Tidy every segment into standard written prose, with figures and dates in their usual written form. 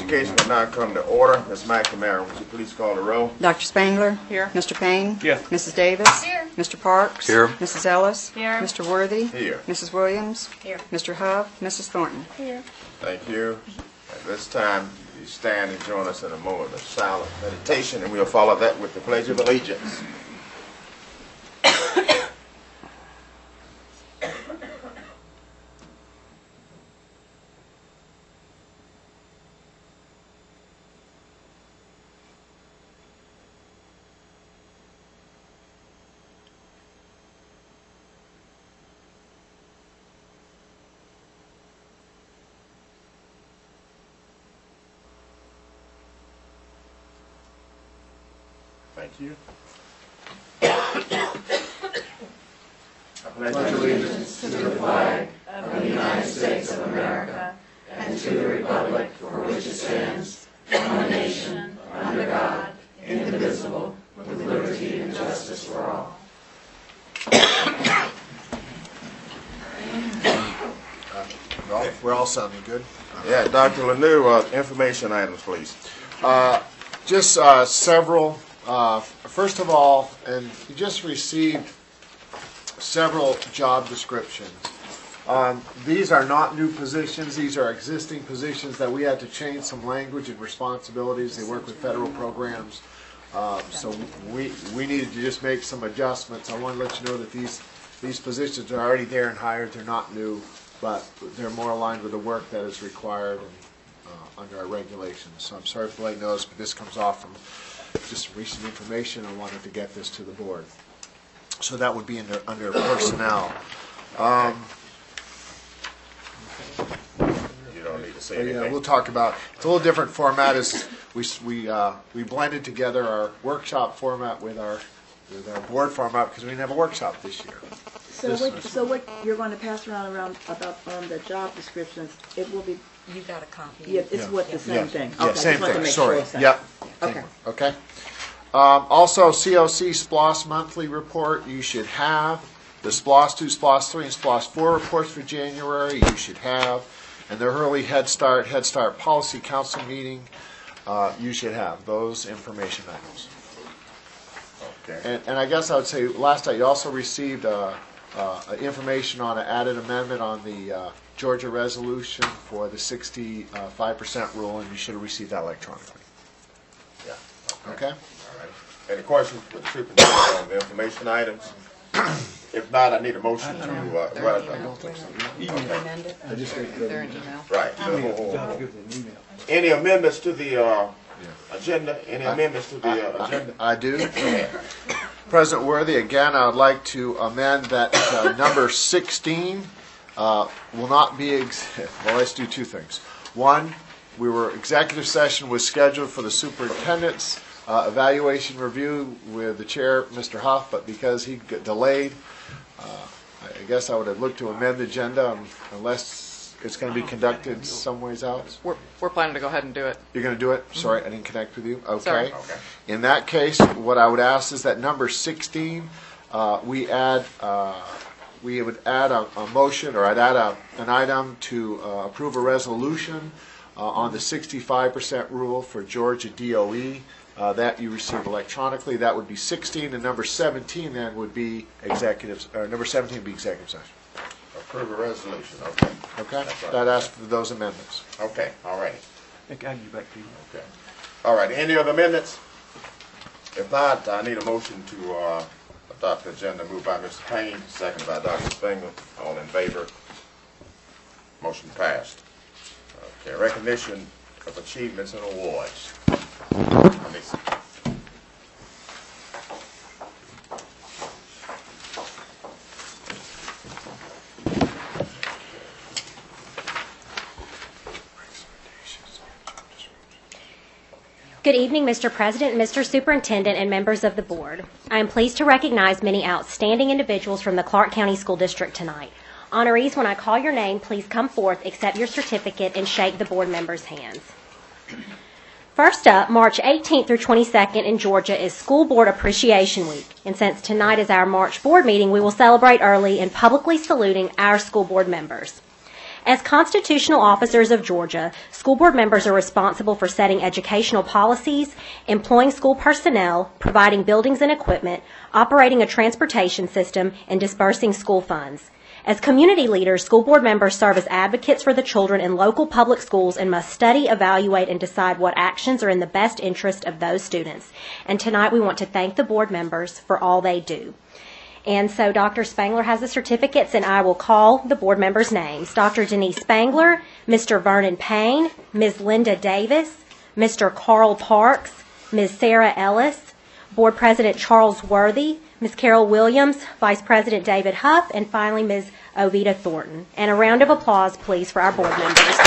Education will now come to order. Ms. McNamara, would you please call the roll? Dr. Spangler? Here. Mr. Payne? Here. Mrs. Davis? Here. Mr. Parks? Here. Mrs. Ellis? Here. Mr. Worthy? Here. Mrs. Williams? Here. Mr. Huff? Mrs. Thornton? Here. Thank you. At this time, you stand and join us in a moment of silent meditation, and we'll follow that with the Pledge of Allegiance. Thank you. I pledge allegiance to the flag of the United States of America and to the republic for which it stands, one nation, under God, indivisible, with liberty and justice for all. We're all sounding good. Yeah, Dr. Lanou, information items, please. Just several. First of all, and you just received several job descriptions. These are not new positions. These are existing positions that we had to change some language and responsibilities. They work with federal programs. So we needed to just make some adjustments. I want to let you know that these positions are already there and hired. They're not new, but they're more aligned with the work that is required and, under our regulations. So I'm sorry for letting those, but this comes off from just recent information. I wanted to get this to the board. So that would be under personnel. You don't need to say anything. Yeah, we'll talk about. It's a little different format. Is we blended together our workshop format with our board format because we didn't have a workshop this year. So what you're going to pass around about the job descriptions? It will be. You got a copy. Yeah, it's what the same thing. Yeah, Okay, same just wanted to thing. make Sorry. sure. Yep. Okay. Okay. Also, COC SPLOS monthly report. You should have the SPLOS 2, SPLOS 3, and SPLOS 4 reports for January. You should have, and the early Head Start Policy Council meeting. You should have those information items. Okay. And I guess I would say last night you also received information on an added amendment on the Georgia resolution for the 65% rule, and you should have received that electronically. Yeah. Okay? All right. Any questions for the superintendent on the information items? If not, I need a motion to. I just they're an email. Right. Any amendments to the agenda? Any amendments to the agenda? I do. President Worthy, again, I would like to amend that number 16 will not be, well, let's do two things. One, executive session was scheduled for the superintendent's evaluation review with the chair, Mr. Huff, but because he got delayed, I guess I would have looked to amend the agenda unless it's going to be conducted some ways out. We're planning to go ahead and do it. You're going to do it? Sorry, I didn't connect with you. Okay. Sorry. Okay. In that case, what I would ask is that number 16, we would add a motion, or I'd add an item to approve a resolution on the 65% rule for Georgia DOE. That you received electronically. That would be 16, and number 17 then would be number 17 would be executive session. Approve a resolution. Okay. Okay? Right. That asks for those amendments. Okay. All righty. I can give you back to you. Okay. All right. Any other amendments? If not, I need a motion to adopt the agenda. Moved by Mr. Payne, second by Dr. Spangler. All in favor? Motion passed. Okay. Recognition of achievements and awards. Good evening, Mr. President, Mr. Superintendent, and members of the board. I am pleased to recognize many outstanding individuals from the Clarke County School District tonight. Honorees, when I call your name, please come forth, accept your certificate, and shake the board members' hands. First up, March 18th through 22nd in Georgia is School Board Appreciation Week. And since tonight is our March board meeting, we will celebrate early in publicly saluting our school board members. As constitutional officers of Georgia, school board members are responsible for setting educational policies, employing school personnel, providing buildings and equipment, operating a transportation system, and disbursing school funds. As community leaders, school board members serve as advocates for the children in local public schools and must study, evaluate, and decide what actions are in the best interest of those students. And tonight we want to thank the board members for all they do. And so Dr. Spangler has the certificates, and I will call the board members' names. Dr. Denise Spangler, Mr. Vernon Payne, Ms. Linda Davis, Mr. Carl Parks, Ms. Sarah Ellis, Board President Charles Worthy, Ms. Carol Williams, Vice President David Huff, and finally Ms. Ovita Thornton. And a round of applause, please, for our board members.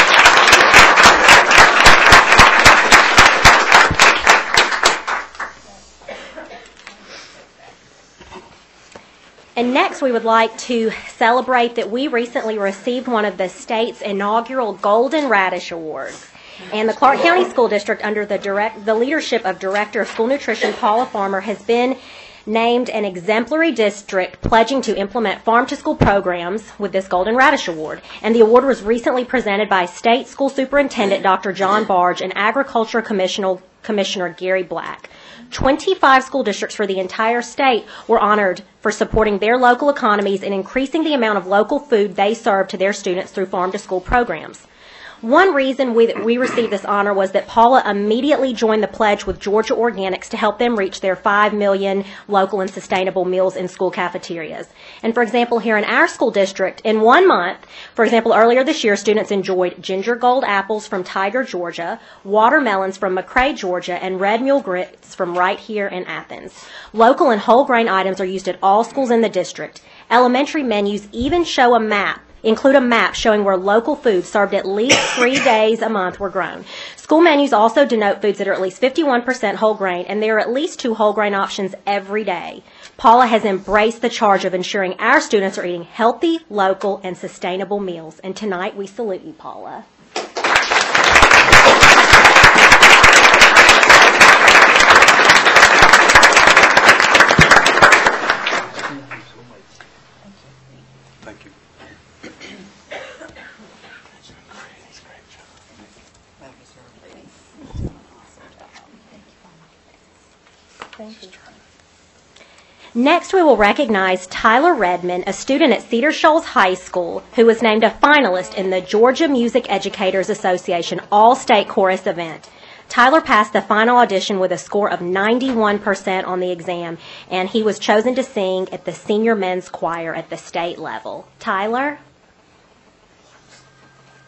And next, we would like to celebrate that we recently received one of the state's inaugural Golden Radish Awards. And the Clarke County School District, under the leadership of Director of School Nutrition Paula Farmer, has been named an exemplary district pledging to implement farm-to-school programs with this Golden Radish Award. And the award was recently presented by State School Superintendent Dr. John Barge and Agriculture Commissioner Gary Black. 25 school districts for the entire state were honored for supporting their local economies and increasing the amount of local food they serve to their students through farm-to-school programs. One reason we received this honor was that Paula immediately joined the pledge with Georgia Organics to help them reach their 5 million local and sustainable meals in school cafeterias. And for example, here in our school district, in 1 month, for example, earlier this year, students enjoyed ginger gold apples from Tiger, Georgia, watermelons from McRae, Georgia, and red mule grits from right here in Athens. Local and whole grain items are used at all schools in the district. Elementary menus even include a map showing where local foods served at least 3 days a month were grown. School menus also denote foods that are at least 51% whole grain, and there are at least 2 whole grain options every day. Paula has embraced the charge of ensuring our students are eating healthy, local, and sustainable meals. And tonight, we salute you, Paula. Thank you. Next, we will recognize Tyler Redmond, a student at Cedar Shoals High School, who was named a finalist in the Georgia Music Educators Association All-State Chorus event. Tyler passed the final audition with a score of 91% on the exam, and he was chosen to sing at the senior men's choir at the state level. Tyler?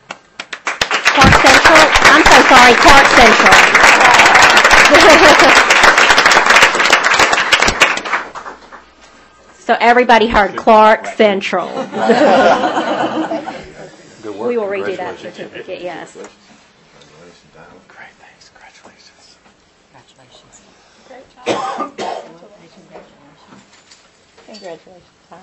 Clarke Central? I'm so sorry, Clarke Central. So everybody heard Clarke Central. Good work. We will redo that certificate, yes. Great, thanks. Congratulations. Congratulations, Tyler.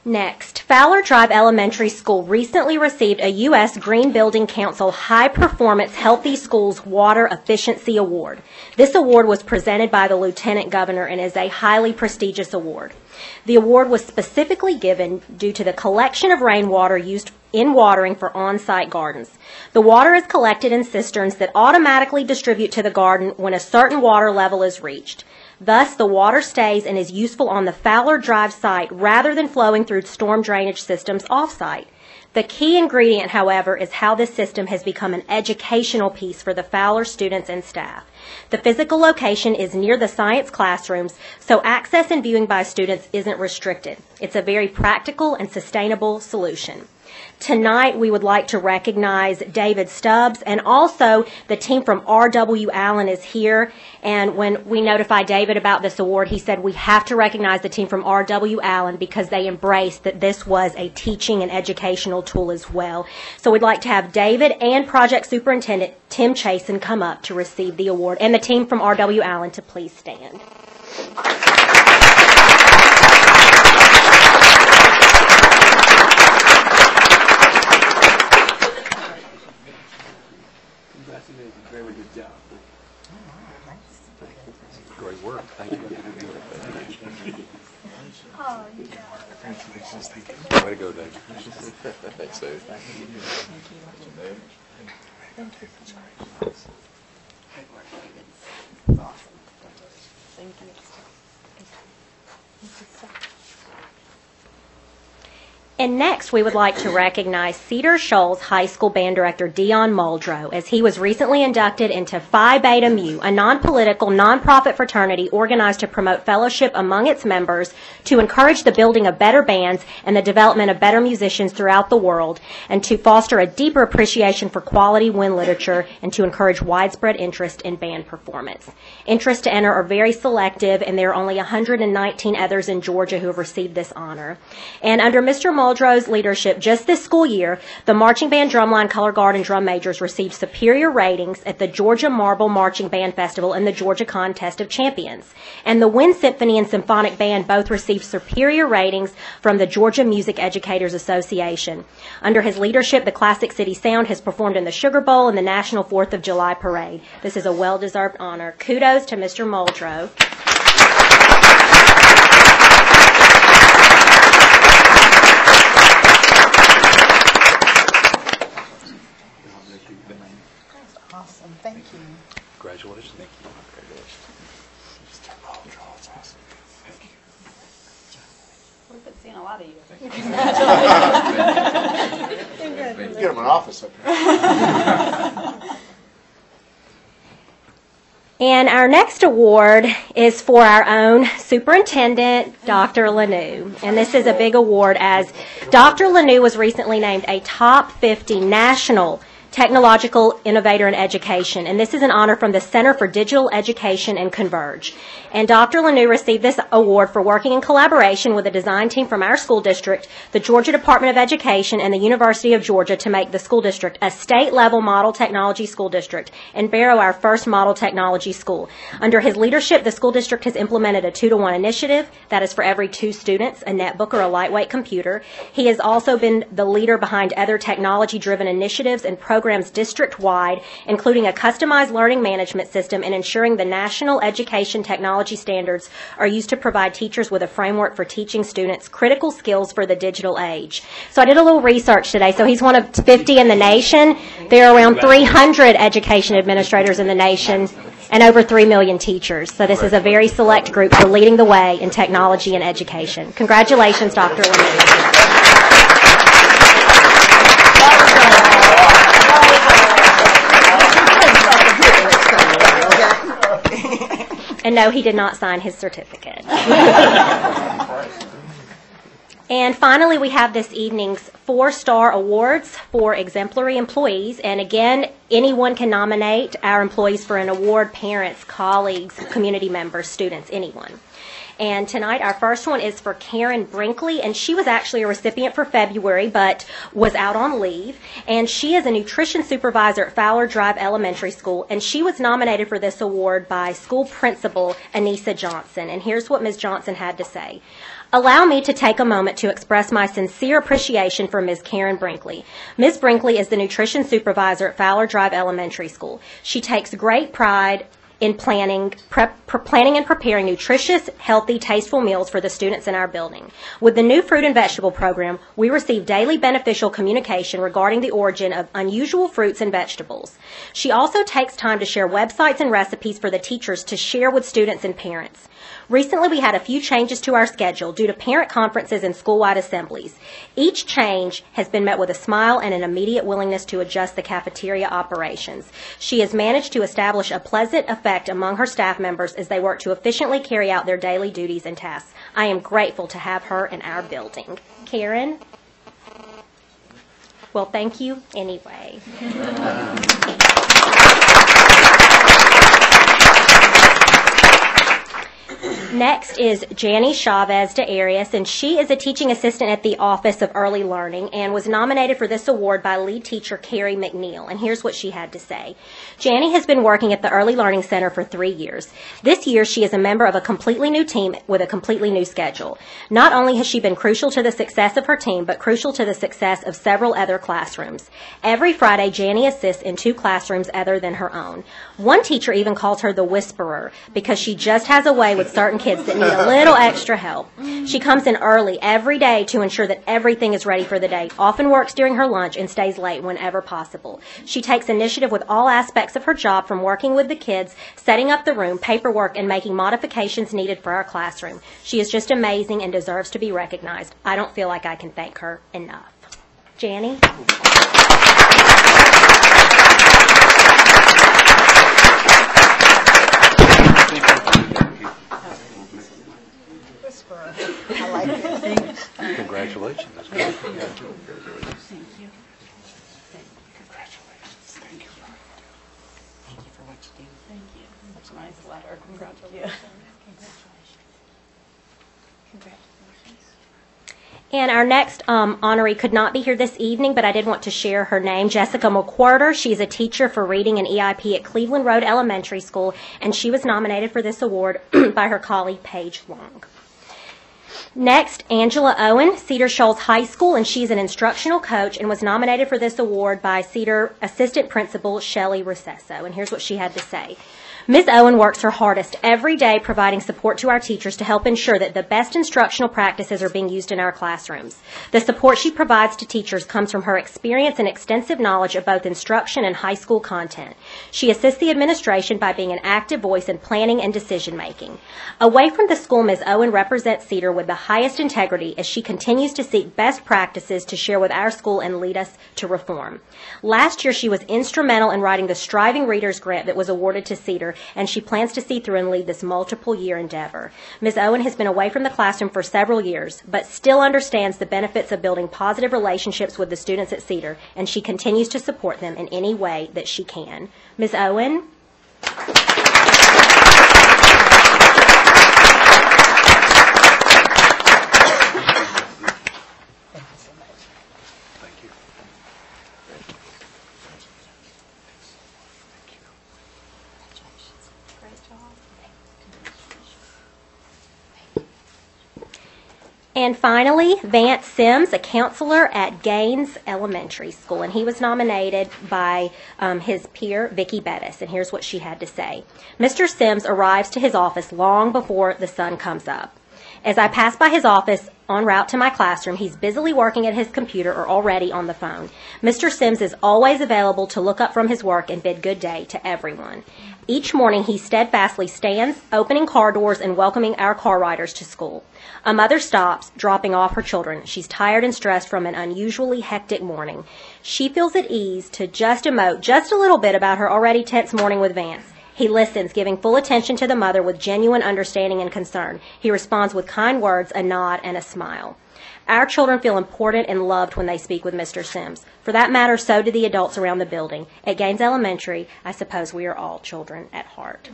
Next, Fowler Drive Elementary School recently received a U.S. Green Building Council High Performance Healthy Schools Water Efficiency Award. This award was presented by the Lieutenant Governor and is a highly prestigious award. The award was specifically given due to the collection of rainwater used in watering for on-site gardens. The water is collected in cisterns that automatically distribute to the garden when a certain water level is reached. Thus, the water stays and is useful on the Fowler Drive site rather than flowing through storm drainage systems off-site. The key ingredient, however, is how this system has become an educational piece for the Fowler students and staff. The physical location is near the science classrooms, so access and viewing by students isn't restricted. It's a very practical and sustainable solution. Tonight, we would like to recognize David Stubbs, and also the team from R.W. Allen is here. And when we notified David about this award, he said we have to recognize the team from R.W. Allen because they embraced that this was a teaching and educational tool as well. So we'd like to have David and Project Superintendent Tim Chasen come up to receive the award, and the team from R.W. Allen to please stand. Fascinating. Very good job. Great work. Thank you. Oh, you got Way to go, Dave. Thanks, Dave. And next, we would like to recognize Cedar Shoals High School Band Director Dion Muldrow, as he was recently inducted into Phi Beta Mu, a non-political, nonprofit fraternity organized to promote fellowship among its members, to encourage the building of better bands and the development of better musicians throughout the world, and to foster a deeper appreciation for quality wind literature, and to encourage widespread interest in band performance. Interests to enter are very selective, and there are only 119 others in Georgia who have received this honor. And under Mr. Muldrow's leadership, just this school year, the marching band, drumline, color guard, and drum majors received superior ratings at the Georgia Marble Marching Band Festival and the Georgia Contest of Champions. And the Wind Symphony and Symphonic Band both received superior ratings from the Georgia Music Educators Association. Under his leadership, the Classic City Sound has performed in the Sugar Bowl and the National 4th of July Parade. This is a well-deserved honor. Kudos to Mr. Muldrow. Awesome. Thank you. Congratulations. Thank you. We've been seeing a lot of you. Get him an office up here. And our next award is for our own superintendent, Dr. Lanou. And this is a big award, as Dr. Lanou was recently named a top 50 national technological innovator in education. And this is an honor from the Center for Digital Education and Converge. And Dr. Lanou received this award for working in collaboration with a design team from our school district, the Georgia Department of Education, and the University of Georgia to make the school district a state-level model technology school district, and Barrow our first model technology school. Under his leadership, the school district has implemented a 2-to-1 initiative. That is for every 2 students, a netbook or a lightweight computer. He has also been the leader behind other technology-driven initiatives and programs district-wide, including a customized learning management system and ensuring the national education technology standards are used to provide teachers with a framework for teaching students critical skills for the digital age. So I did a little research today. So he's one of 50 in the nation. There are around 300 education administrators in the nation and over 3 million teachers. So this is a very select group for leading the way in technology and education. Congratulations, Dr. Lanou. And no, he did not sign his certificate. And finally, we have this evening's 4-star awards for exemplary employees. And again, anyone can nominate our employees for an award: parents, colleagues, community members, students, anyone. And tonight, our first one is for Karen Brinkley, and she was actually a recipient for February, but was out on leave. And she is a nutrition supervisor at Fowler Drive Elementary School, and she was nominated for this award by school principal Anissa Johnson. And here's what Ms. Johnson had to say. Allow me to take a moment to express my sincere appreciation for Ms. Karen Brinkley. Ms. Brinkley is the nutrition supervisor at Fowler Drive Elementary School. She takes great pride in planning and preparing nutritious, healthy, tasteful meals for the students in our building. With the new fruit and vegetable program, we receive daily beneficial communication regarding the origin of unusual fruits and vegetables. She also takes time to share websites and recipes for the teachers to share with students and parents. Recently, we had a few changes to our schedule due to parent conferences and school-wide assemblies. Each change has been met with a smile and an immediate willingness to adjust the cafeteria operations. She has managed to establish a pleasant effect among her staff members as they work to efficiently carry out their daily duties and tasks. I am grateful to have her in our building. Karen? Well, thank you anyway. Next is Janie Chavez de Arias, and she is a teaching assistant at the Office of Early Learning and was nominated for this award by lead teacher Carrie McNeil. And here's what she had to say. Janie has been working at the Early Learning Center for 3 years. This year, she is a member of a completely new team with a completely new schedule. Not only has she been crucial to the success of her team, but crucial to the success of several other classrooms. Every Friday, Janie assists in 2 classrooms other than her own. One teacher even calls her the Whisperer because she just has a way with certain kids that need a little extra help. She comes in early every day to ensure that everything is ready for the day, often works during her lunch, and stays late whenever possible. She takes initiative with all aspects of her job, from working with the kids, setting up the room, paperwork, and making modifications needed for our classroom. She is just amazing and deserves to be recognized. I don't feel like I can thank her enough. Janie? Whisperer. I like it. Congratulations. That's great. Thank you. Congratulations. Thank you. Thank you for what you do. Thank you. Such a nice letter. Congratulations. Congratulations. And our next honoree could not be here this evening, but I did want to share her name, Jessica McWhorter. She's a teacher for reading and EIP at Cleveland Road Elementary School, and she was nominated for this award by her colleague, Paige Long. Next, Angela Owen, Cedar Shoals High School, and she's an instructional coach and was nominated for this award by Cedar Assistant Principal Shelley Recesso. And here's what she had to say. Ms. Owen works her hardest every day providing support to our teachers to help ensure that the best instructional practices are being used in our classrooms. The support she provides to teachers comes from her experience and extensive knowledge of both instruction and high school content. She assists the administration by being an active voice in planning and decision making. Away from the school, Ms. Owen represents Cedar with the highest integrity as she continues to seek best practices to share with our school and lead us to reform. Last year, she was instrumental in writing the Striving Readers Grant that was awarded to Cedar, and she plans to see through and lead this multiple-year endeavor. Ms. Owen has been away from the classroom for several years, but still understands the benefits of building positive relationships with the students at Cedar, and she continues to support them in any way that she can. Ms. Owen? Thank you. Great job. And finally, Vance Sims, a counselor at Gaines Elementary School, and he was nominated by his peer, Vicki Bettis, and here's what she had to say. Mr. Sims arrives to his office long before the sun comes up. As I pass by his office en route to my classroom, he's busily working at his computer or already on the phone. Mr. Sims is always available to look up from his work and bid good day to everyone. Each morning, he steadfastly stands, opening car doors and welcoming our car riders to school. A mother stops, dropping off her children. She's tired and stressed from an unusually hectic morning. She feels at ease to just emote just a little bit about her already tense morning with Vance. He listens, giving full attention to the mother with genuine understanding and concern. He responds with kind words, a nod, and a smile. Our children feel important and loved when they speak with Mr. Sims. For that matter, so do the adults around the building. At Gaines Elementary, I suppose we are all children at heart.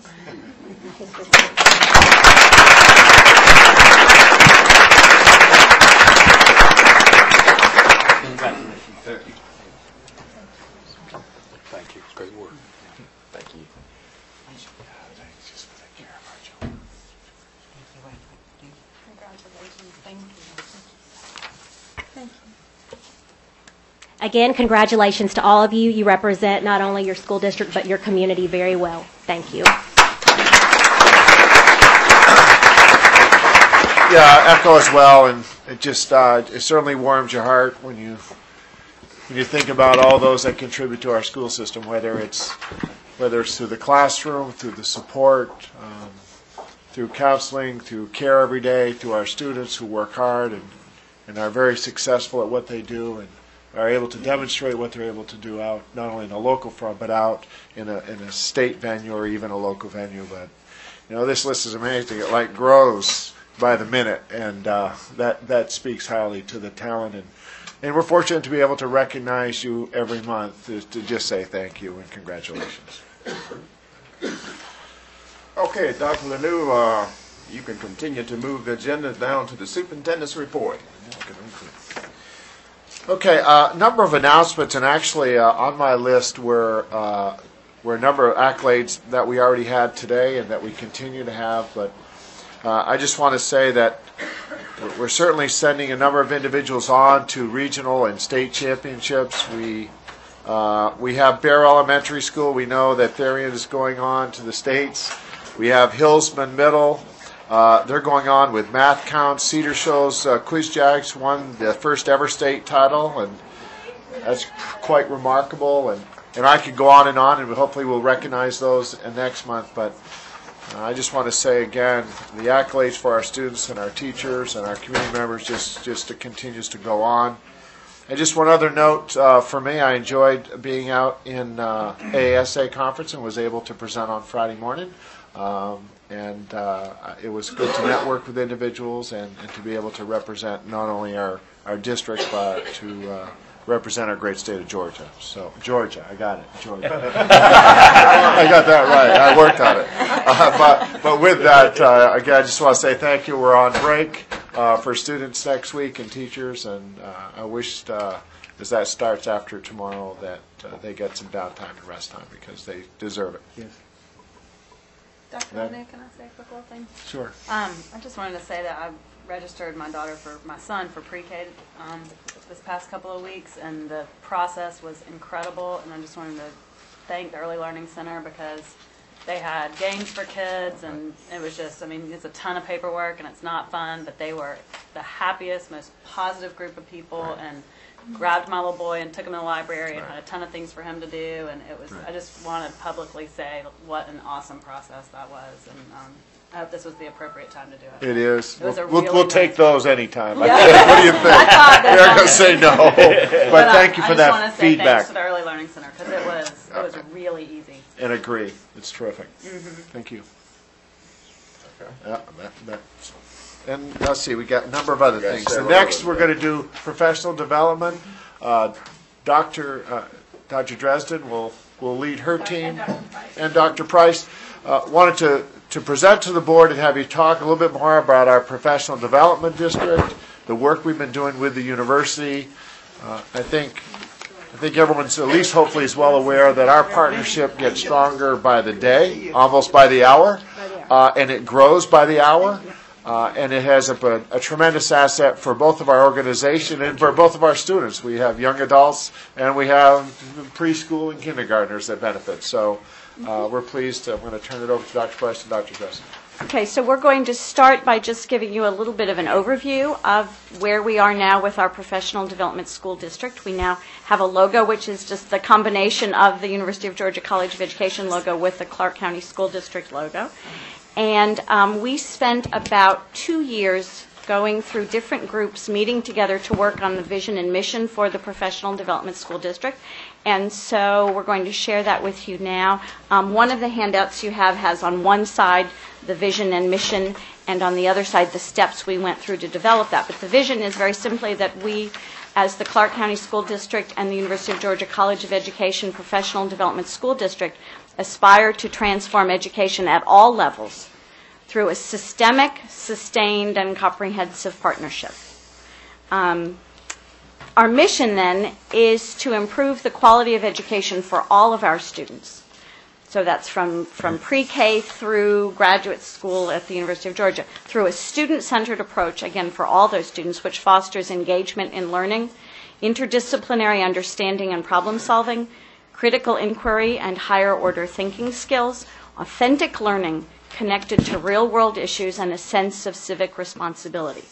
Thank you. Great work. Thank you. Congratulations. Thank you. Again, congratulations to all of you. You represent not only your school district, but your community very well. Thank you. Yeah, I echo as well, and it just it certainly warms your heart when you think about all those that contribute to our school system, whether it's through the classroom, through the support, through counseling, through care every day, through our students who work hard and are very successful at what they do and are able to demonstrate what they're able to do out, not only in a local front, but out in a state venue or even a local venue. But, this list is amazing. It grows by the minute, and that speaks highly to the talent. And we're fortunate to be able to recognize you every month to just say thank you and congratulations. Okay, Dr. Lanou, you can continue to move the agenda down to the superintendent's report. Okay, a number of announcements, and actually on my list were a number of accolades that we already had today and that we continue to have, but I just want to say that we're certainly sending a number of individuals on to regional and state championships. We have Bear Elementary School. We know that Therian is going on to the states. We have Hillsman Middle. They're going on with math counts. Cedar Show's Quiz Jags won the first ever state title, and that's quite remarkable. And I could go on, and hopefully we'll recognize those next month. But I just want to say again, the accolades for our students and our teachers and our community members just continues to go on. And just one other note for me, I enjoyed being out in AASA conference and was able to present on Friday morning. It was good to network with individuals and to be able to represent not only our district, but to represent our great state of Georgia. So, Georgia, I got it, Georgia. I got that right. I worked on it. But with that, again, I just want to say thank you. We're on break for students next week and teachers, and I wish, as that starts after tomorrow, that they get some downtime and rest time because they deserve it. Yes. Dr. Monet, can I say a quick little thing? Sure. I just wanted to say that I registered my son for pre-K this past couple of weeks, and the process was incredible. And I just wanted to thank the Early Learning Center because they had games for kids, and it was just, it's a ton of paperwork and it's not fun, but they were the happiest, most positive group of people, and grabbed my little boy and took him to the library and had a ton of things for him to do, and it was. I just want to publicly say what an awesome process that was, and I hope this was the appropriate time to do it. It is. It was We'll take those anytime. Yeah. What do you think? You're not going to say no. But thank you for I just that want to say feedback. Thanks to the Early Learning Center because it was really easy. And agree. It's terrific. Thank you. Okay. Yeah, and let's see, we got a number of other Got things. several Next, others, we're going to do professional development. Dr. Dresden will lead her team, and Dr. Price wanted to present to the board and have you talk a little bit more about our professional development district, the work we've been doing with the university. I think everyone's at least hopefully is well aware that our partnership gets stronger by the day, almost by the hour, and it grows by the hour. And it has a tremendous asset for both of our organization and for both of our students. We have young adults and we have preschool and kindergartners that benefit. So we're pleased. I'm going to turn it over to Dr. Price and Dr. Dresden. Okay, so we're going to start by just giving you a little bit of an overview of where we are now with our Professional Development School District. We now have a logo, which is just the combination of the University of Georgia College of Education logo with the Clarke County School District logo. And we spent about 2 years going through different groups, meeting together to work on the vision and mission for the Professional Development School District. And so we're going to share that with you now. One of the handouts you have has on one side the vision and mission, and on the other side the steps we went through to develop that. But the vision is very simply that we, as the Clarke County School District and the University of Georgia College of Education Professional Development School District, aspire to transform education at all levels through a systemic, sustained, and comprehensive partnership. Our mission, then, is to improve the quality of education for all of our students. So that's from pre-K through graduate school at the University of Georgia, through a student-centered approach, again, for all those students, which fosters engagement in learning, interdisciplinary understanding and problem solving, critical inquiry and higher order thinking skills, authentic learning connected to real-world issues, and a sense of civic responsibility.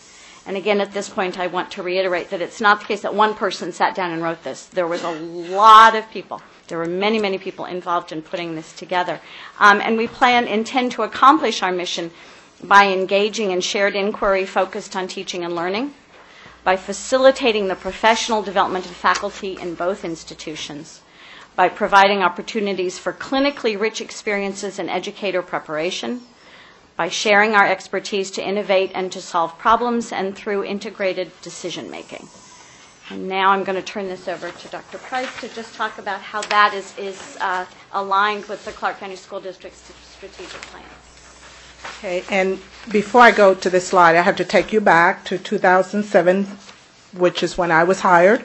And again, at this point, I want to reiterate that it's not the case that one person sat down and wrote this. There was a lot of people. There were many, many people involved in putting this together. And we intend to accomplish our mission by engaging in shared inquiry focused on teaching and learning, by facilitating the professional development of faculty in both institutions, by providing opportunities for clinically rich experiences in educator preparation, by sharing our expertise to innovate and to solve problems, and through integrated decision-making. And now I'm going to turn this over to Dr. Price to just talk about how that is aligned with the Clarke County School District's strategic plan. Okay, and before I go to this slide, I have to take you back to 2007, which is when I was hired.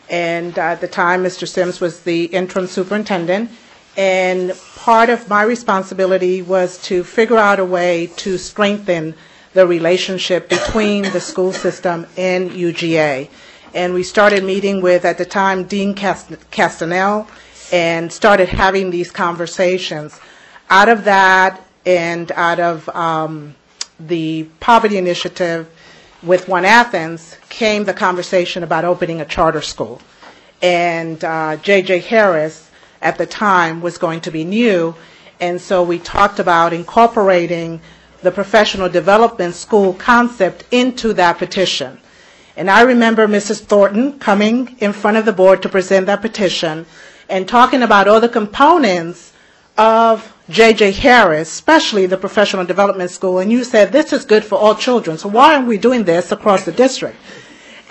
And at the time, Mr. Sims was the interim superintendent. And part of my responsibility was to figure out a way to strengthen the relationship between the school system and UGA. And we started meeting with, at the time, Dean Castanel, and started having these conversations. Out of that, and out of the poverty initiative with One Athens, came the conversation about opening a charter school. And J.J. Harris, at the time, was going to be new, and so we talked about incorporating the professional development school concept into that petition. And I remember Mrs. Thornton coming in front of the board to present that petition and talking about all the components of J.J. Harris, especially the professional development school, and you said, this is good for all children, so why aren't we doing this across the district?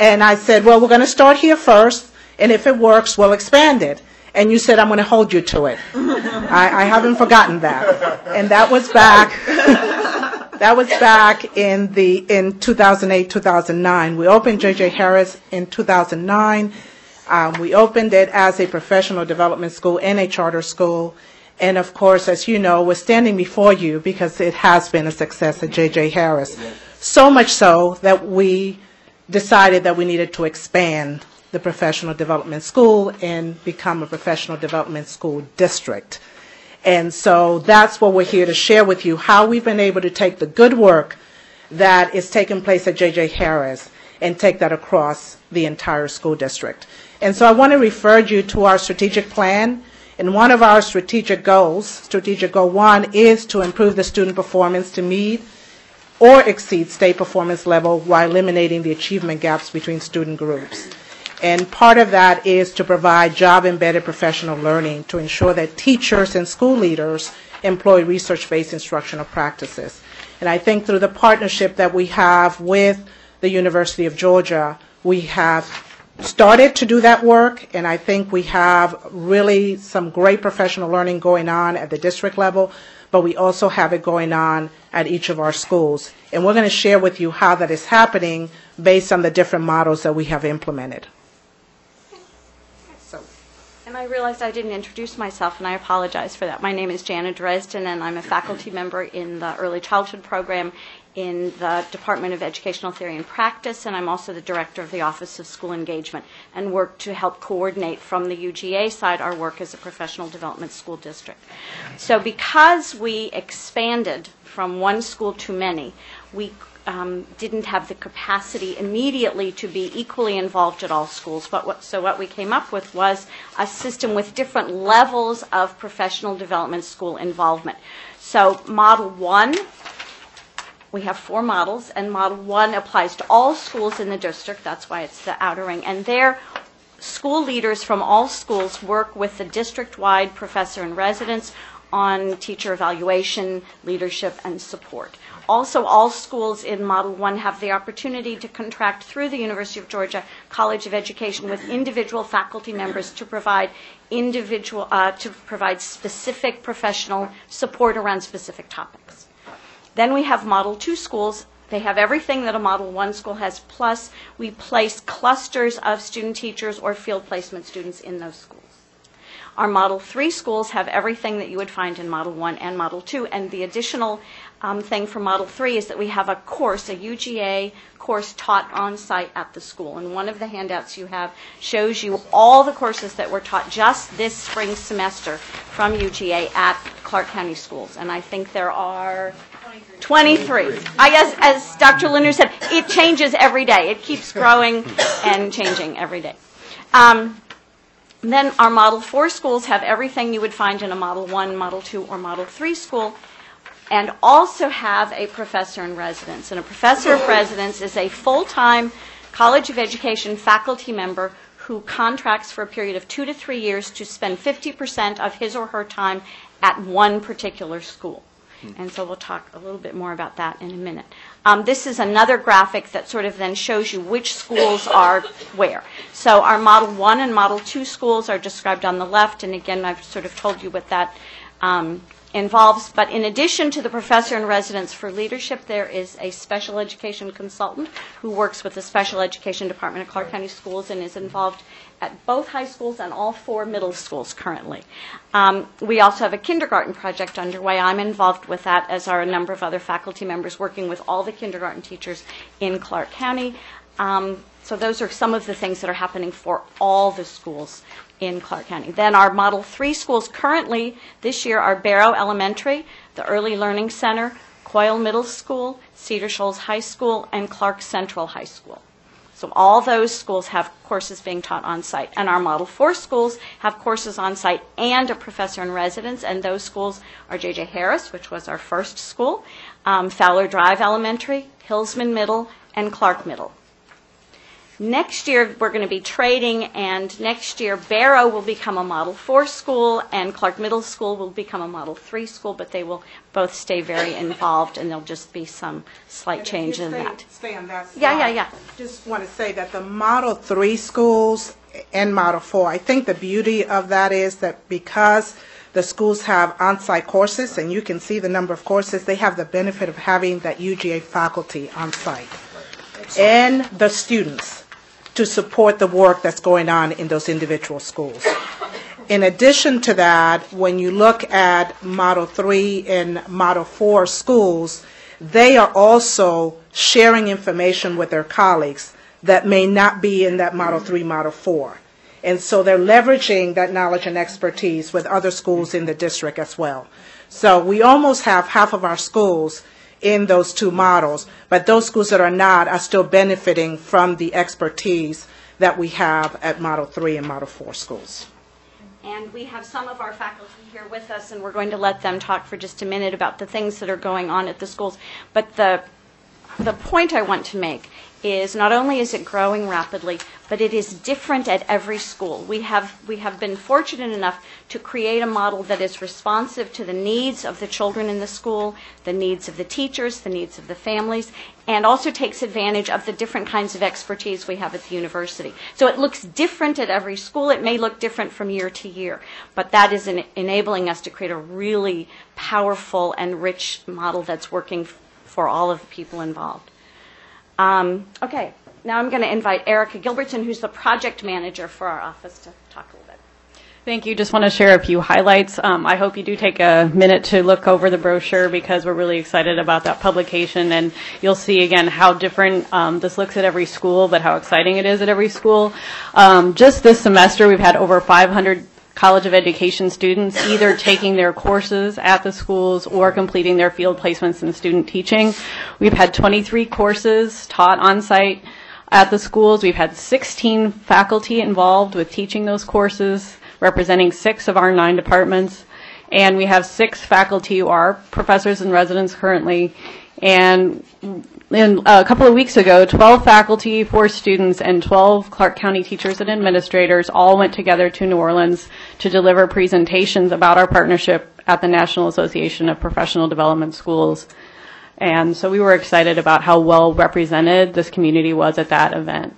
And I said, well, we're going to start here first, and if it works, we'll expand it. And you said, I'm going to hold you to it. I haven't forgotten that. And that was back, in 2008, 2009. We opened J.J. Harris in 2009. We opened it as a professional development school and a charter school. And of course, as you know, we're standing before you because it has been a success at J.J. Harris. So much so that we decided that we needed to expand the professional development school and become a professional development school district. And so that's what we're here to share with you, how we've been able to take the good work that is taking place at J.J. Harris and take that across the entire school district. And so I want to refer you to our strategic plan. And one of our strategic goals, strategic goal 1, is to improve the student performance to meet or exceed state performance level while eliminating the achievement gaps between student groups. And part of that is to provide job-embedded professional learning to ensure that teachers and school leaders employ research-based instructional practices. And I think through the partnership that we have with the University of Georgia, we have started to do that work, and I think we have really some great professional learning going on at the district level, but we also have it going on at each of our schools. And we're going to share with you how that is happening based on the different models that we have implemented. And I realized I didn't introduce myself, and I apologize for that. My name is Jana Dresden, and I'm a faculty member in the Early Childhood Program in the Department of Educational Theory and Practice, and I'm also the director of the Office of School Engagement and work to help coordinate from the UGA side our work as a professional development school district. So because we expanded from one school to many, we didn't have the capacity immediately to be equally involved at all schools. So what we came up with was a system with different levels of professional development school involvement. So Model 1, we have 4 models, and Model 1 applies to all schools in the district. That's why it's the outer ring. And there, school leaders from all schools work with the district-wide professor in residence on teacher evaluation, leadership, and support. Also, all schools in Model 1 have the opportunity to contract through the University of Georgia College of Education with individual faculty members to provide specific professional support around specific topics. Then we have Model 2 schools. They have everything that a Model 1 school has, plus we place clusters of student teachers or field placement students in those schools. Our Model 3 schools have everything that you would find in Model 1 and Model 2, and the additional thing for Model 3 is that we have a course, a UGA course taught on site at the school. And one of the handouts you have shows you all the courses that were taught just this spring semester from UGA at Clarke County Schools. And I think there are 23. I guess, as Dr. Linder said, it changes every day. It keeps growing and changing every day. Then our Model 4 schools have everything you would find in a Model 1, Model 2, or Model 3 school, and also have a professor in residence. And a professor of residence is a full-time College of Education faculty member who contracts for a period of 2 to 3 years to spend 50% of his or her time at one particular school. And so we'll talk a little bit more about that in a minute. This is another graphic that sort of then shows you which schools are where. So our Model 1 and Model 2 schools are described on the left, and again, I've sort of told you what that involves. But in addition to the professor in residence for leadership, there is a special education consultant who works with the special education department at Clarke County Schools and is involved at both high schools and all 4 middle schools currently. We also have a kindergarten project underway. I'm involved with that, as are a number of other faculty members working with all the kindergarten teachers in Clarke County. So those are some of the things that are happening for all the schools in Clarke County. Then our Model 3 schools currently this year are Barrow Elementary, the Early Learning Center, Coyle Middle School, Cedar Shoals High School, and Clark Central High School. So all those schools have courses being taught on site. And our Model 4 schools have courses on site and a professor in residence, and those schools are J.J. Harris, which was our first school, Fowler Drive Elementary, Hillsman Middle, and Clark Middle. Next year, we're going to be trading, and next year, Barrow will become a Model 4 school, and Clark Middle School will become a Model 3 school, but they will both stay very involved, and there'll just be some slight change in that. Stay on that slide. Yeah. Just want to say that the Model 3 schools and Model 4, I think the beauty of that is that because the schools have on-site courses, and you can see the number of courses, they have the benefit of having that UGA faculty on site and the students to support the work that's going on in those individual schools. In addition to that, when you look at Model 3 and Model 4 schools, they are also sharing information with their colleagues that may not be in that Model 3, Model 4. And so they're leveraging that knowledge and expertise with other schools in the district as well. So we almost have half of our schools in those 2 models, but those schools that are not are still benefiting from the expertise that we have at Model 3 and Model 4 schools. And we have some of our faculty here with us, and we're going to let them talk for just a minute about the things that are going on at the schools. But the point I want to make is not only is it growing rapidly, but it is different at every school. We have been fortunate enough to create a model that is responsive to the needs of the children in the school, the needs of the teachers, the needs of the families, and also takes advantage of the different kinds of expertise we have at the university. So it looks different at every school. It may look different from year to year, but that is enabling us to create a really powerful and rich model that's working for all of the people involved. Okay, now I'm going to invite Erica Gilbertson, who's the project manager for our office, to talk a little bit. Thank you. Just want to share a few highlights. I hope you do take a minute to look over the brochure because we're really excited about that publication, and you'll see again how different this looks at every school, but how exciting it is at every school. Just this semester, we've had over 500 College of Education students either taking their courses at the schools or completing their field placements in student teaching. We've had 23 courses taught on site at the schools. We've had 16 faculty involved with teaching those courses, representing 6 of our 9 departments. And we have 6 faculty who are professors in residence currently. And a couple of weeks ago, 12 faculty, 4 students, and 12 Clarke County teachers and administrators all went together to New Orleans to deliver presentations about our partnership at the National Association of Professional Development Schools. And so we were excited about how well represented this community was at that event.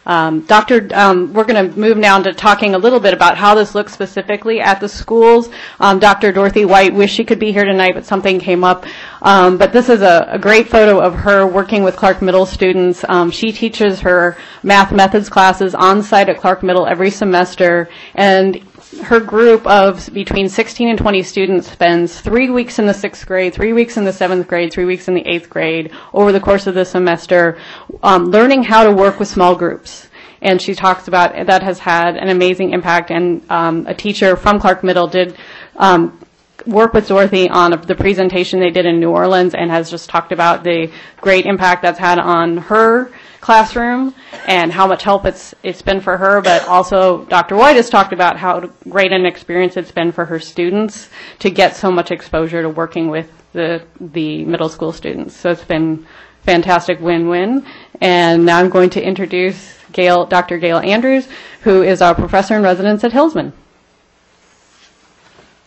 We're going to move now to talking a little bit about how this looks specifically at the schools. Dr. Dorothy White wished she could be here tonight, but something came up. But this is a great photo of her working with Clarke Middle students. She teaches her math methods classes on site at Clarke Middle every semester, and her group of between 16 and 20 students spends 3 weeks in the 6th grade, 3 weeks in the 7th grade, 3 weeks in the 8th grade over the course of the semester, learning how to work with small groups. And she talks about that has had an amazing impact, and a teacher from Clarke Middle did work with Dorothy on the presentation they did in New Orleans, and has just talked about the great impact that's had on her classroom and how much help it's been for her. But also Dr. White has talked about how great an experience it's been for her students to get so much exposure to working with the middle school students. So it's been fantastic win-win. And now I'm going to introduce Dr. Gail Andrews, who is our professor in residence at Hillsman.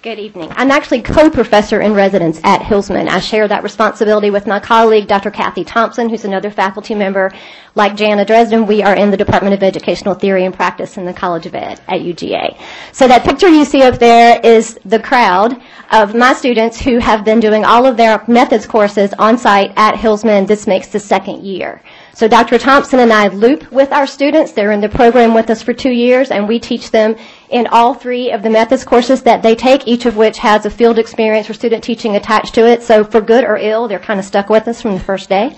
Good evening. I'm actually co-professor in residence at Hillsman. I share that responsibility with my colleague, Dr. Kathy Thompson, who's another faculty member. Like Jana Dresden, we are in the Department of Educational Theory and Practice in the College of Ed at UGA. So that picture you see up there is the crowd of my students who have been doing all of their methods courses on site at Hillsman. This makes the second year. So Dr. Thompson and I loop with our students. They're in the program with us for 2 years, and we teach them in all 3 of the methods courses that they take, each of which has a field experience or student teaching attached to it. So for good or ill, they're kind of stuck with us from the first day.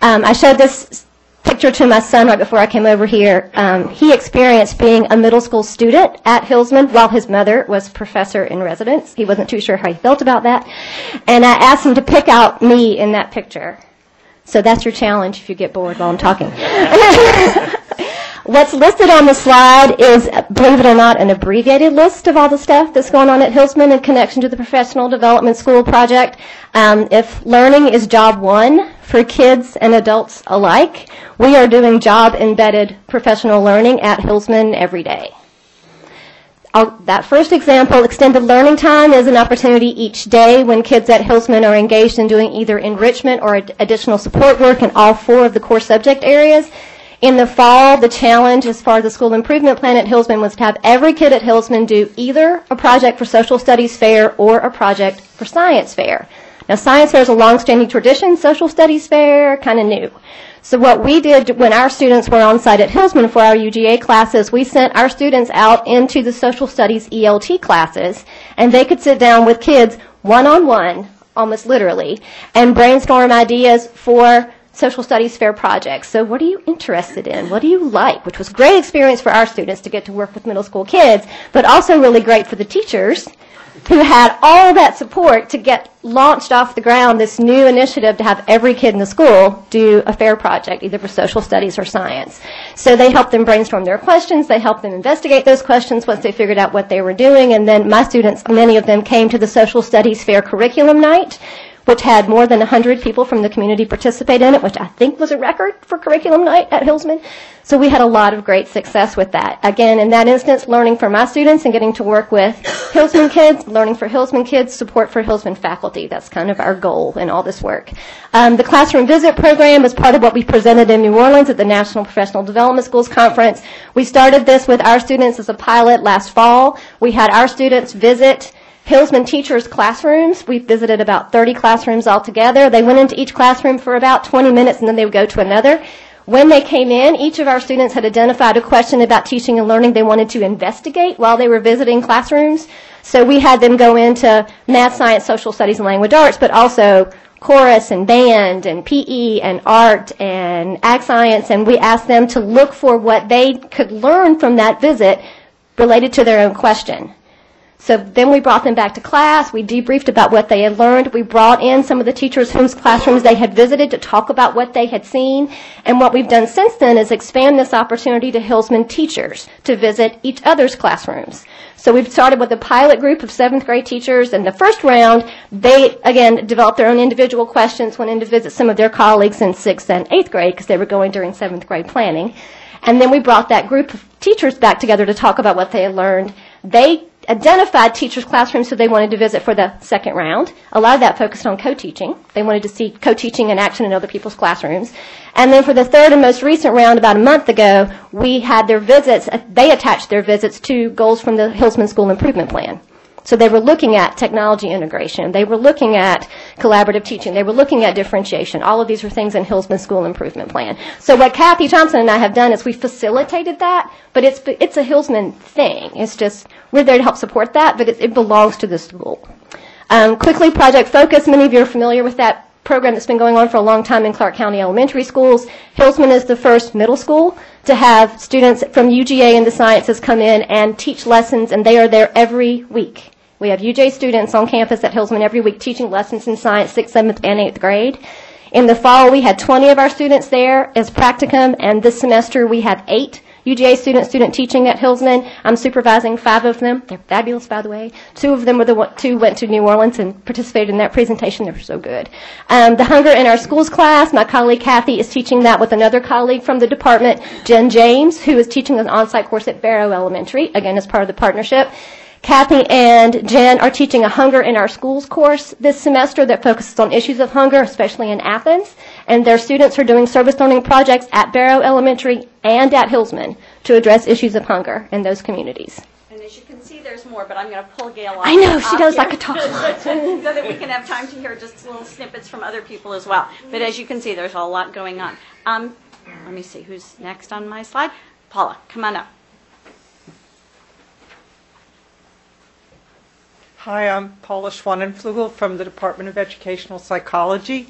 I showed this picture to my son right before I came over here. He experienced being a middle school student at Hillsman while his mother was professor in residence. He wasn't too sure how he felt about that. And I asked him to pick out me in that picture. So that's your challenge if you get bored while I'm talking. What's listed on the slide is, believe it or not, an abbreviated list of all the stuff that's going on at Hillsman in connection to the Professional Development School project. If learning is job 1 for kids and adults alike, we are doing job-embedded professional learning at Hillsman every day. That first example, extended learning time, is an opportunity each day when kids at Hillsman are engaged in doing either enrichment or additional support work in all 4 of the core subject areas. In the fall, the challenge as far as the school improvement plan at Hillsman was to have every kid at Hillsman do either a project for social studies fair or a project for science fair. Now, science fair is a long-standing tradition. Social studies fair, kind of new. So what we did when our students were on site at Hillsman for our UGA classes, we sent our students out into the social studies ELT classes, and they could sit down with kids one-on-one, almost literally, and brainstorm ideas for social studies fair projects. So what are you interested in? What do you like? Which was a great experience for our students to get to work with middle school kids, but also really great for the teachers who had all that support to get launched off the ground this new initiative to have every kid in the school do a fair project, either for social studies or science. So they helped them brainstorm their questions. They helped them investigate those questions once they figured out what they were doing. And then my students, many of them, came to the social studies fair curriculum night, which had more than 100 people from the community participate in it, which I think was a record for curriculum night at Hillsman. So we had a lot of great success with that. Again, in that instance, learning for my students and getting to work with Hillsman kids, learning for Hillsman kids, support for Hillsman faculty. That's kind of our goal in all this work. The classroom visit program is part of what we presented in New Orleans at the National Professional Development Schools Conference. We started this with our students as a pilot last fall. We had our students visit Hillsman teachers' classrooms. We visited about 30 classrooms altogether. They went into each classroom for about 20 minutes, and then they would go to another. When they came in, each of our students had identified a question about teaching and learning they wanted to investigate while they were visiting classrooms. So we had them go into math, science, social studies, and language arts, but also chorus and band and PE and art and ag science, and we asked them to look for what they could learn from that visit related to their own question. So then we brought them back to class. We debriefed about what they had learned. We brought in some of the teachers whose classrooms they had visited to talk about what they had seen. And what we've done since then is expand this opportunity to Hillsman teachers to visit each other's classrooms. So we've started with a pilot group of 7th grade teachers. In the first round, they, again, developed their own individual questions, went in to visit some of their colleagues in 6th and 8th grade because they were going during 7th grade planning. And then we brought that group of teachers back together to talk about what they had learned. They identified teachers' classrooms who they wanted to visit for the second round. A lot of that focused on co-teaching. They wanted to see co-teaching in action in other people's classrooms. And then for the third and most recent round, about a month ago, we had their visits, they attached their visits to goals from the Hillsman School Improvement Plan. So they were looking at technology integration. They were looking at collaborative teaching. They were looking at differentiation. All of these are things in Hillsman School Improvement Plan. So what Kathy Thompson and I have done is we facilitated that, but it's a Hillsman thing. It's just, we're there to help support that, but it belongs to the school. Quickly, Project Focus. Many of you are familiar with that program that's been going on for a long time in Clarke County elementary schools. Hillsman is the first middle school to have students from UGA in the sciences come in and teach lessons, and they are there every week. We have UJ students on campus at Hillsman every week teaching lessons in science, 6th, 7th, and 8th grade. In the fall, we had 20 of our students there as practicum, and this semester we have 8 UGA student teaching at Hillsman. I'm supervising 5 of them. They're fabulous, by the way. 2 of them were two went to New Orleans and participated in that presentation. They were so good. The Hunger in Our Schools class, my colleague Kathy is teaching that with another colleague from the department, Jen James, who is teaching an on-site course at Barrow Elementary, again as part of the partnership. Kathy and Jen are teaching a Hunger in Our Schools course this semester that focuses on issues of hunger, especially in Athens. And their students are doing service learning projects at Barrow Elementary and at Hillsman to address issues of hunger in those communities. And as you can see, there's more, but I'm going to pull Gail off. I know, she knows here I could talk a lot. so that we can have time to hear just little snippets from other people as well. But as you can see, there's a lot going on. Let me see, who's next on my slide? Paula, come on up. Hi, I'm Paula Schwanenflugel from the Department of Educational Psychology,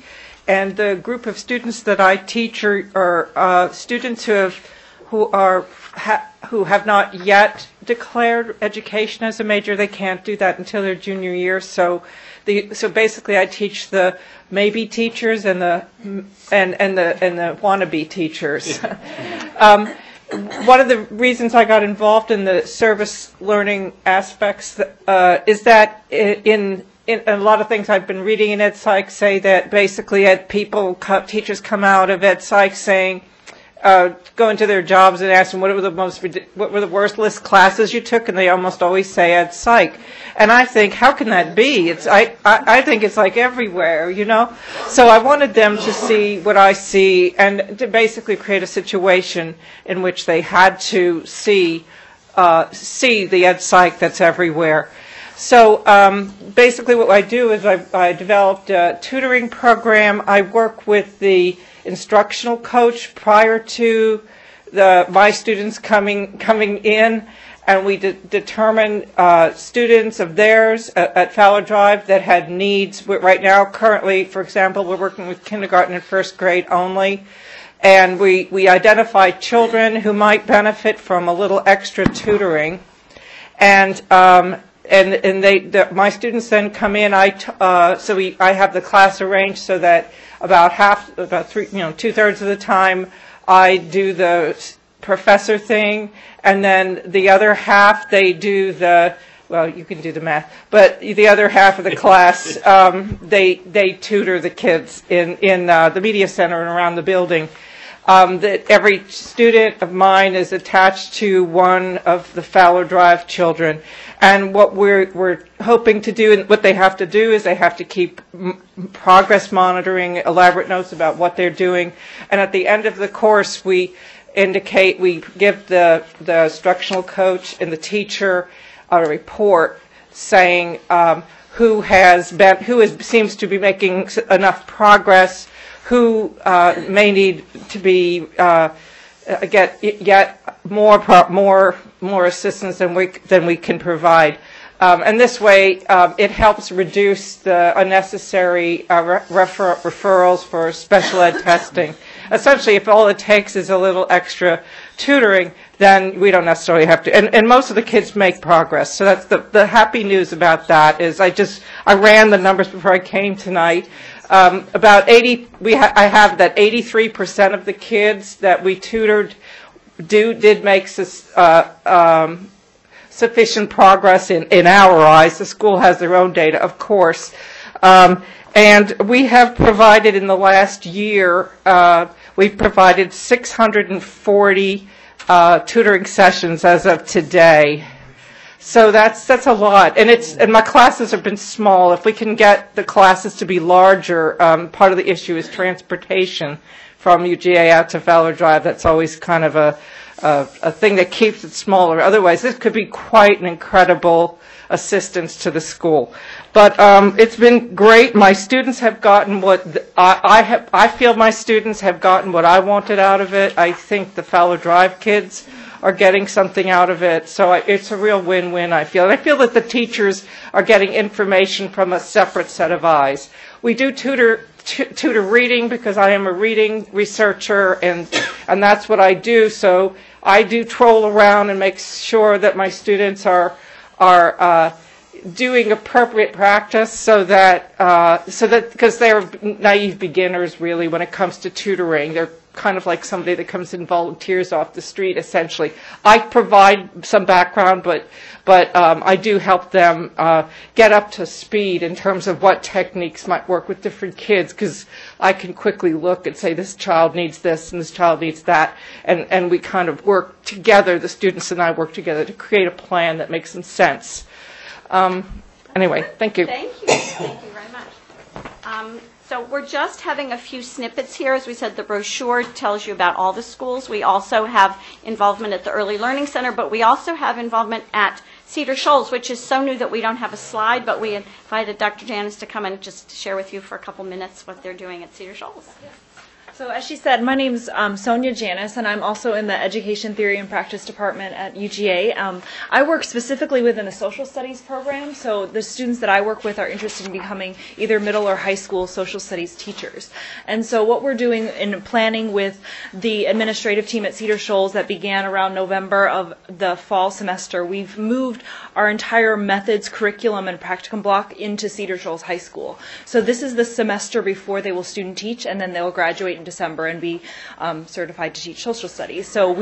and the group of students that I teach are students who have not yet declared education as a major. They can't do that until their junior year. So basically, I teach the maybe teachers and the wannabe teachers. One of the reasons I got involved in the service learning aspects is that in a lot of things I've been reading in Ed Psych say that basically teachers come out of Ed Psych saying, go into their jobs and ask them what were the worst list classes you took, and they almost always say Ed Psych. And I think, how can that be? I think it's like everywhere, you know? So I wanted them to see what I see and to basically create a situation in which they had to see the Ed Psych that's everywhere. So basically what I do is I developed a tutoring program. I work with the instructional coach prior to my students coming in, and we determine students of theirs at Fowler Drive that had needs. Right now, currently, for example, we're working with kindergarten and first grade only, and we identify children who might benefit from a little extra tutoring, and my students then come in. I have the class arranged so that about 2/3 of the time I do the professor thing, and then the other half they do you can do the math, but the other half of the class they tutor the kids in the media center and around the building. That every student of mine is attached to one of the Fowler Drive children. And what we're hoping to do, and what they have to do, is they have to keep progress monitoring, elaborate notes about what they're doing. And at the end of the course, we give the instructional coach and the teacher a report saying who seems to be making enough progress, who may need to be get yet more assistance than we can provide, and this way it helps reduce the unnecessary referrals for special ed testing. Essentially, if all it takes is a little extra tutoring, then we don't necessarily have to. And most of the kids make progress. So that's the happy news about that. Is I ran the numbers before I came tonight. About 80, I have that 83% of the kids that we tutored did make sufficient progress in our eyes. The school has their own data, of course. And we have provided in the last year, we've provided 640 tutoring sessions as of today. So that's a lot, and my classes have been small. If we can get the classes to be larger, part of the issue is transportation from UGA out to Fowler Drive. That's always kind of a thing that keeps it smaller. Otherwise, this could be quite an incredible assistance to the school. But it's been great. My students have gotten what I feel my students have gotten what I wanted out of it. I think the Fowler Drive kids are getting something out of it. So it's a real win-win, I feel. And I feel that the teachers are getting information from a separate set of eyes. We do tutor reading because I am a reading researcher, and that's what I do. So I do troll around and make sure that my students are doing appropriate practice so that because they're naive beginners really when it comes to tutoring. They're kind of like somebody that comes and volunteers off the street, essentially. I provide some background, but I do help them get up to speed in terms of what techniques might work with different kids, because I can quickly look and say this child needs this and this child needs that, and we kind of work together, the students and I work together to create a plan that makes some sense Anyway, thank you. Thank you. Thank you very much. So we're just having a few snippets here. As we said, the brochure tells you about all the schools. We also have involvement at the Early Learning Center, but we also have involvement at Cedar Shoals, which is so new that we don't have a slide, but we invited Dr. Janice to come and just share with you for a couple minutes what they're doing at Cedar Shoals. So as she said, my name's Sonia Janis, and I'm also in the Education Theory and Practice Department at UGA. I work specifically within a social studies program, so the students that I work with are interested in becoming either middle or high school social studies teachers. And so what we're doing in planning with the administrative team at Cedar Shoals that began around November of the fall semester, we've moved our entire methods, curriculum, and practicum block into Cedar Shoals High School. So this is the semester before they will student teach, and then they'll graduate in December and be certified to teach social studies. So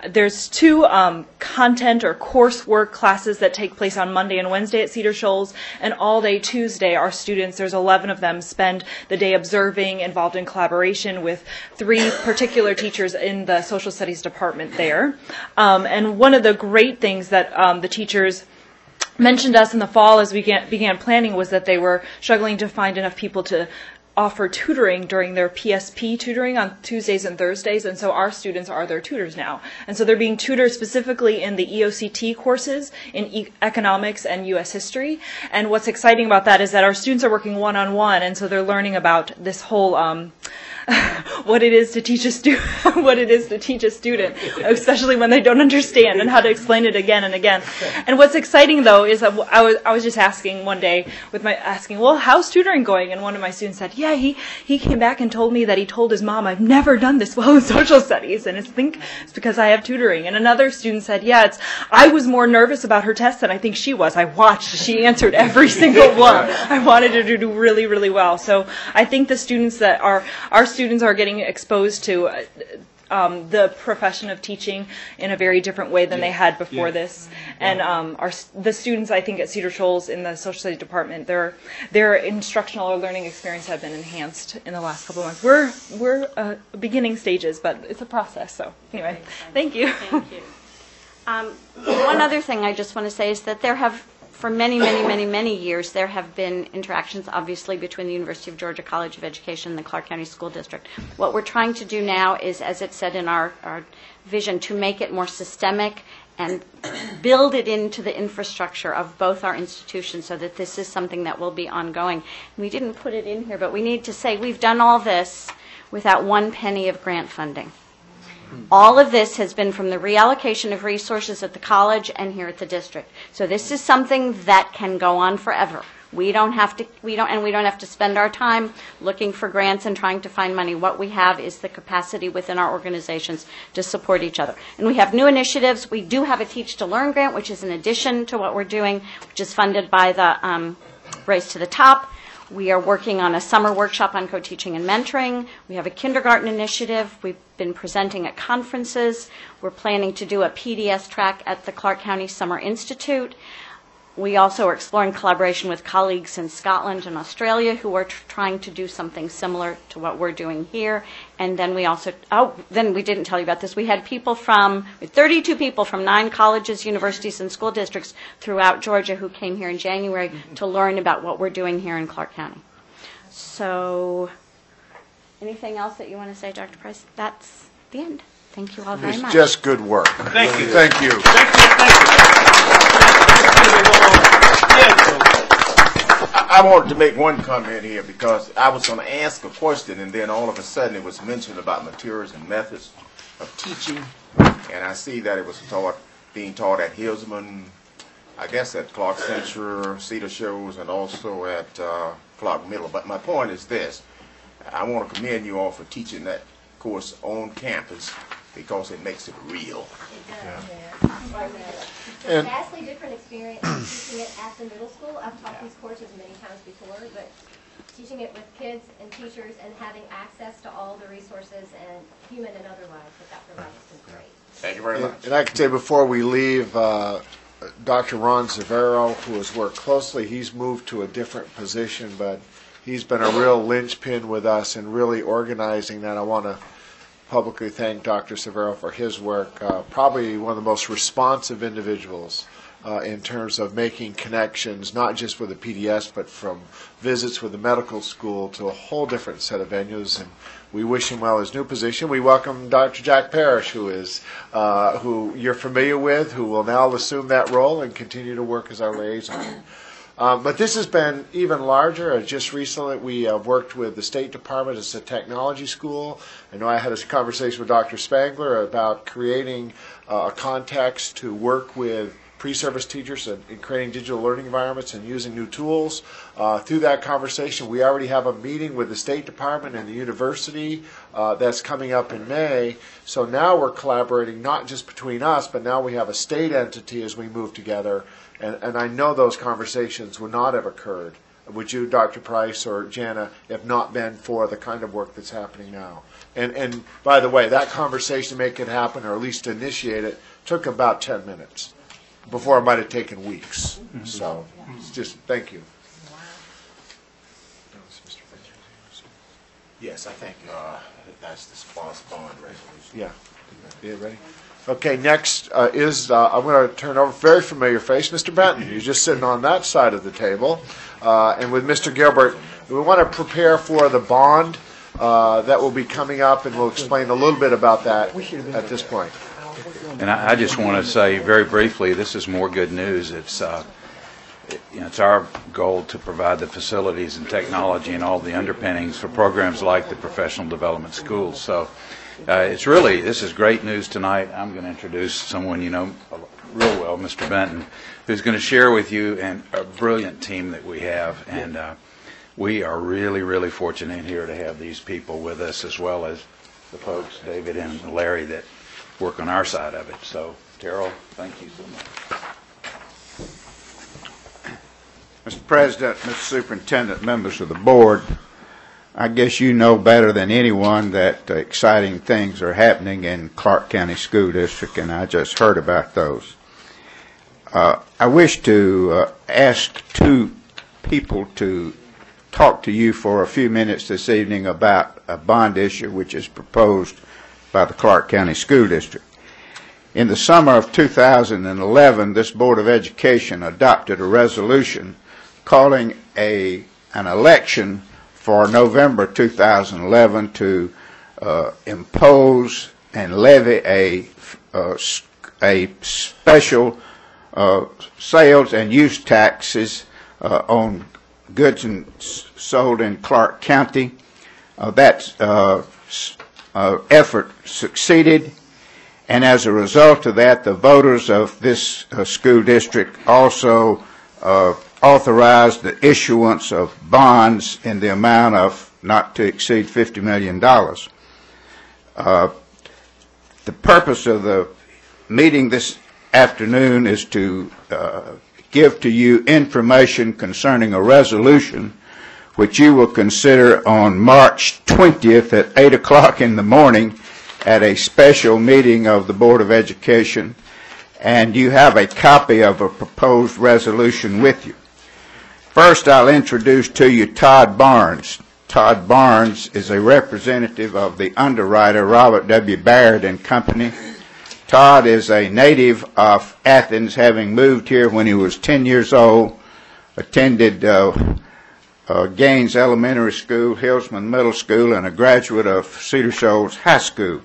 there's two content or coursework classes that take place on Monday and Wednesday at Cedar Shoals, and all day Tuesday our students, there's 11 of them, spend the day observing, involved in collaboration with 3 particular teachers in the social studies department there. And one of the great things that the teachers mentioned to us in the fall as we began planning was that they were struggling to find enough people to offer tutoring during their PSP tutoring on Tuesdays and Thursdays, and so our students are their tutors now. And so they're being tutored specifically in the EOCT courses in economics and U.S. history. And what's exciting about that is that our students are working one-on-one, and so they're learning about this whole what it is to teach a student, especially when they don't understand, and how to explain it again and again. And what's exciting though is that I was just asking one day well, how's tutoring going? And one of my students said, yeah, he came back and told me that he told his mom, I've never done this well in social studies, and I think it's because I have tutoring. And another student said, yeah, I was more nervous about her test than I think she was. I watched, she answered every single one. I wanted her to do really, really well. So I think the students that our students are getting exposed to the profession of teaching in a very different way than they had before this. And the students, I think, at Cedar Shoals in the social studies department, their instructional or learning experience have been enhanced in the last couple of months. We're beginning stages, but it's a process. So anyway, thank you. Thank you. One other thing I just want to say is that there have, for many, many, many, many years, there have been interactions, obviously, between the University of Georgia College of Education and the Clarke County School District. What we're trying to do now is, as it said in our vision, to make it more systemic and build it into the infrastructure of both our institutions so that this is something that will be ongoing. We didn't put it in here, but we need to say we've done all this without 1 penny of grant funding. All of this has been from the reallocation of resources at the college and here at the district. So this is something that can go on forever. We don't have to spend our time looking for grants and trying to find money. What we have is the capacity within our organizations to support each other. And we have new initiatives. We do have a Teach to Learn grant, which is in addition to what we're doing, which is funded by the Race to the Top. We are working on a summer workshop on co-teaching and mentoring. We have a kindergarten initiative. We've been presenting at conferences. We're planning to do a PDS track at the Clarke County Summer Institute. We also are exploring collaboration with colleagues in Scotland and Australia who are trying to do something similar to what we're doing here. And then we also, then we didn't tell you about this. We had 32 people from 9 colleges, universities, and school districts throughout Georgia who came here in January to learn about what we're doing here in Clarke County. So, anything else that you want to say, Dr. Price? That's the end. Thank you all very much. It's just good work. Thank you. Thank you. I wanted to make one comment here because I was going to ask a question and then all of a sudden it was mentioned about materials and methods of teaching, and I see that it was being taught at Hillsman, I guess at Clark Central, Cedar Shoals, and also at Clark Middle. But my point is this: I want to commend you all for teaching that course on campus because it makes it real. It's a vastly different experience teaching it at the middle school. I've taught these courses many times before, but teaching it with kids and teachers and having access to all the resources and human and otherwise that provides has been great. Thank you very much. And I can say before we leave, Dr. Ron Severo, who has worked closely, he's moved to a different position, but he's been a real linchpin with us in really organizing that. I want to publicly thank Dr. Severo for his work. Probably one of the most responsive individuals in terms of making connections, not just with the PDS, but from visits with the medical school to a whole different set of venues. And we wish him well in his new position. We welcome Dr. Jack Parrish, who you're familiar with, who will now assume that role and continue to work as our liaison. But this has been even larger. Just recently, we have worked with the State Department as a technology school. I know I had a conversation with Dr. Spangler about creating a context to work with pre-service teachers and creating digital learning environments and using new tools. Through that conversation, we already have a meeting with the State Department and the university that's coming up in May. So now we're collaborating not just between us, but now we have a state entity as we move together. And I know those conversations would not have occurred, would you, Dr. Price or Jana, if not been for the kind of work that's happening now. And by the way, that conversation to make it happen, or at least to initiate it, took about 10 minutes. Before it might have taken weeks. So, it's just, thank you. Yes, I think that's the SPOS bond resolution. Yeah. You ready? Okay, next is, I'm going to turn over a very familiar face, Mr. Benton. You're just sitting on that side of the table. And with Mr. Gilbert, we want to prepare for the bond that will be coming up, and we'll explain a little bit about that at this point. And I just want to say very briefly, this is more good news. It's it's our goal to provide the facilities and technology and all the underpinnings for programs like the professional development schools. So this is great news tonight. I'm going to introduce someone you know real well, Mr. Benton, who's going to share with you a brilliant team that we have. And we are really, really fortunate here to have these people with us, as well as the folks, David and Larry, that work on our side of it. So, Terrell, thank you so much. Mr. President, Mr. Superintendent, members of the board, I guess you know better than anyone that exciting things are happening in Clarke County School District, and I just heard about those. I wish to ask two people to talk to you for a few minutes this evening about a bond issue which is proposed by the Clarke County School District. In the summer of 2011, this Board of Education adopted a resolution calling an election for November 2011 to impose and levy a special sales and use taxes on goods sold in Clarke County. That effort succeeded, and as a result of that, the voters of this school district also authorized the issuance of bonds in the amount of not to exceed $50 million. The purpose of the meeting this afternoon is to give to you information concerning a resolution which you will consider on March 20th at 8 o'clock in the morning at a special meeting of the Board of Education, and you have a copy of a proposed resolution with you. First, I'll introduce to you Todd Barnes. Todd Barnes is a representative of the underwriter Robert W. Baird and Company. Todd is a native of Athens, having moved here when he was 10 years old, attended Gaines Elementary School, Hillsman Middle School, and a graduate of Cedar Shoals High School.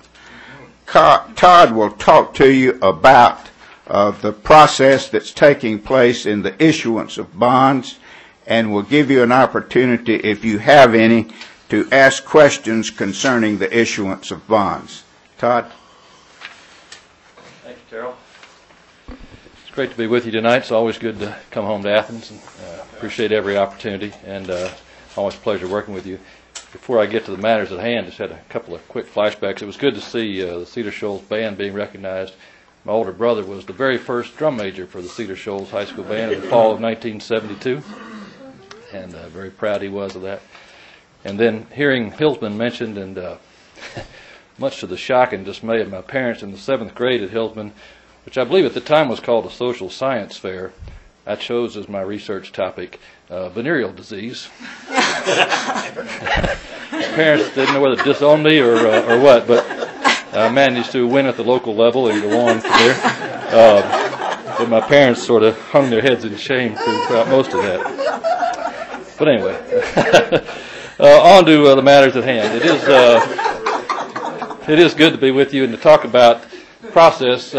Todd will talk to you about the process that's taking place in the issuance of bonds, and will give you an opportunity, if you have any, to ask questions concerning the issuance of bonds. Todd? Thank you, Terrell. It's great to be with you tonight. It's always good to come home to Athens, and appreciate every opportunity, and always a pleasure working with you. Before I get to the matters at hand, just had a couple of quick flashbacks. It was good to see the Cedar Shoals Band being recognized. My older brother was the very first drum major for the Cedar Shoals High School Band in the fall of 1972, and very proud he was of that. And then hearing Hillsman mentioned, and much to the shock and dismay of my parents, in the 7th grade at Hillsman, which I believe at the time was called a social science fair, I chose as my research topic venereal disease. My parents didn't know whether to disown me or what, but I managed to win at the local level and go on from there. but my parents sort of hung their heads in shame throughout most of that. But anyway, on to the matters at hand. It is good to be with you and to talk about the process.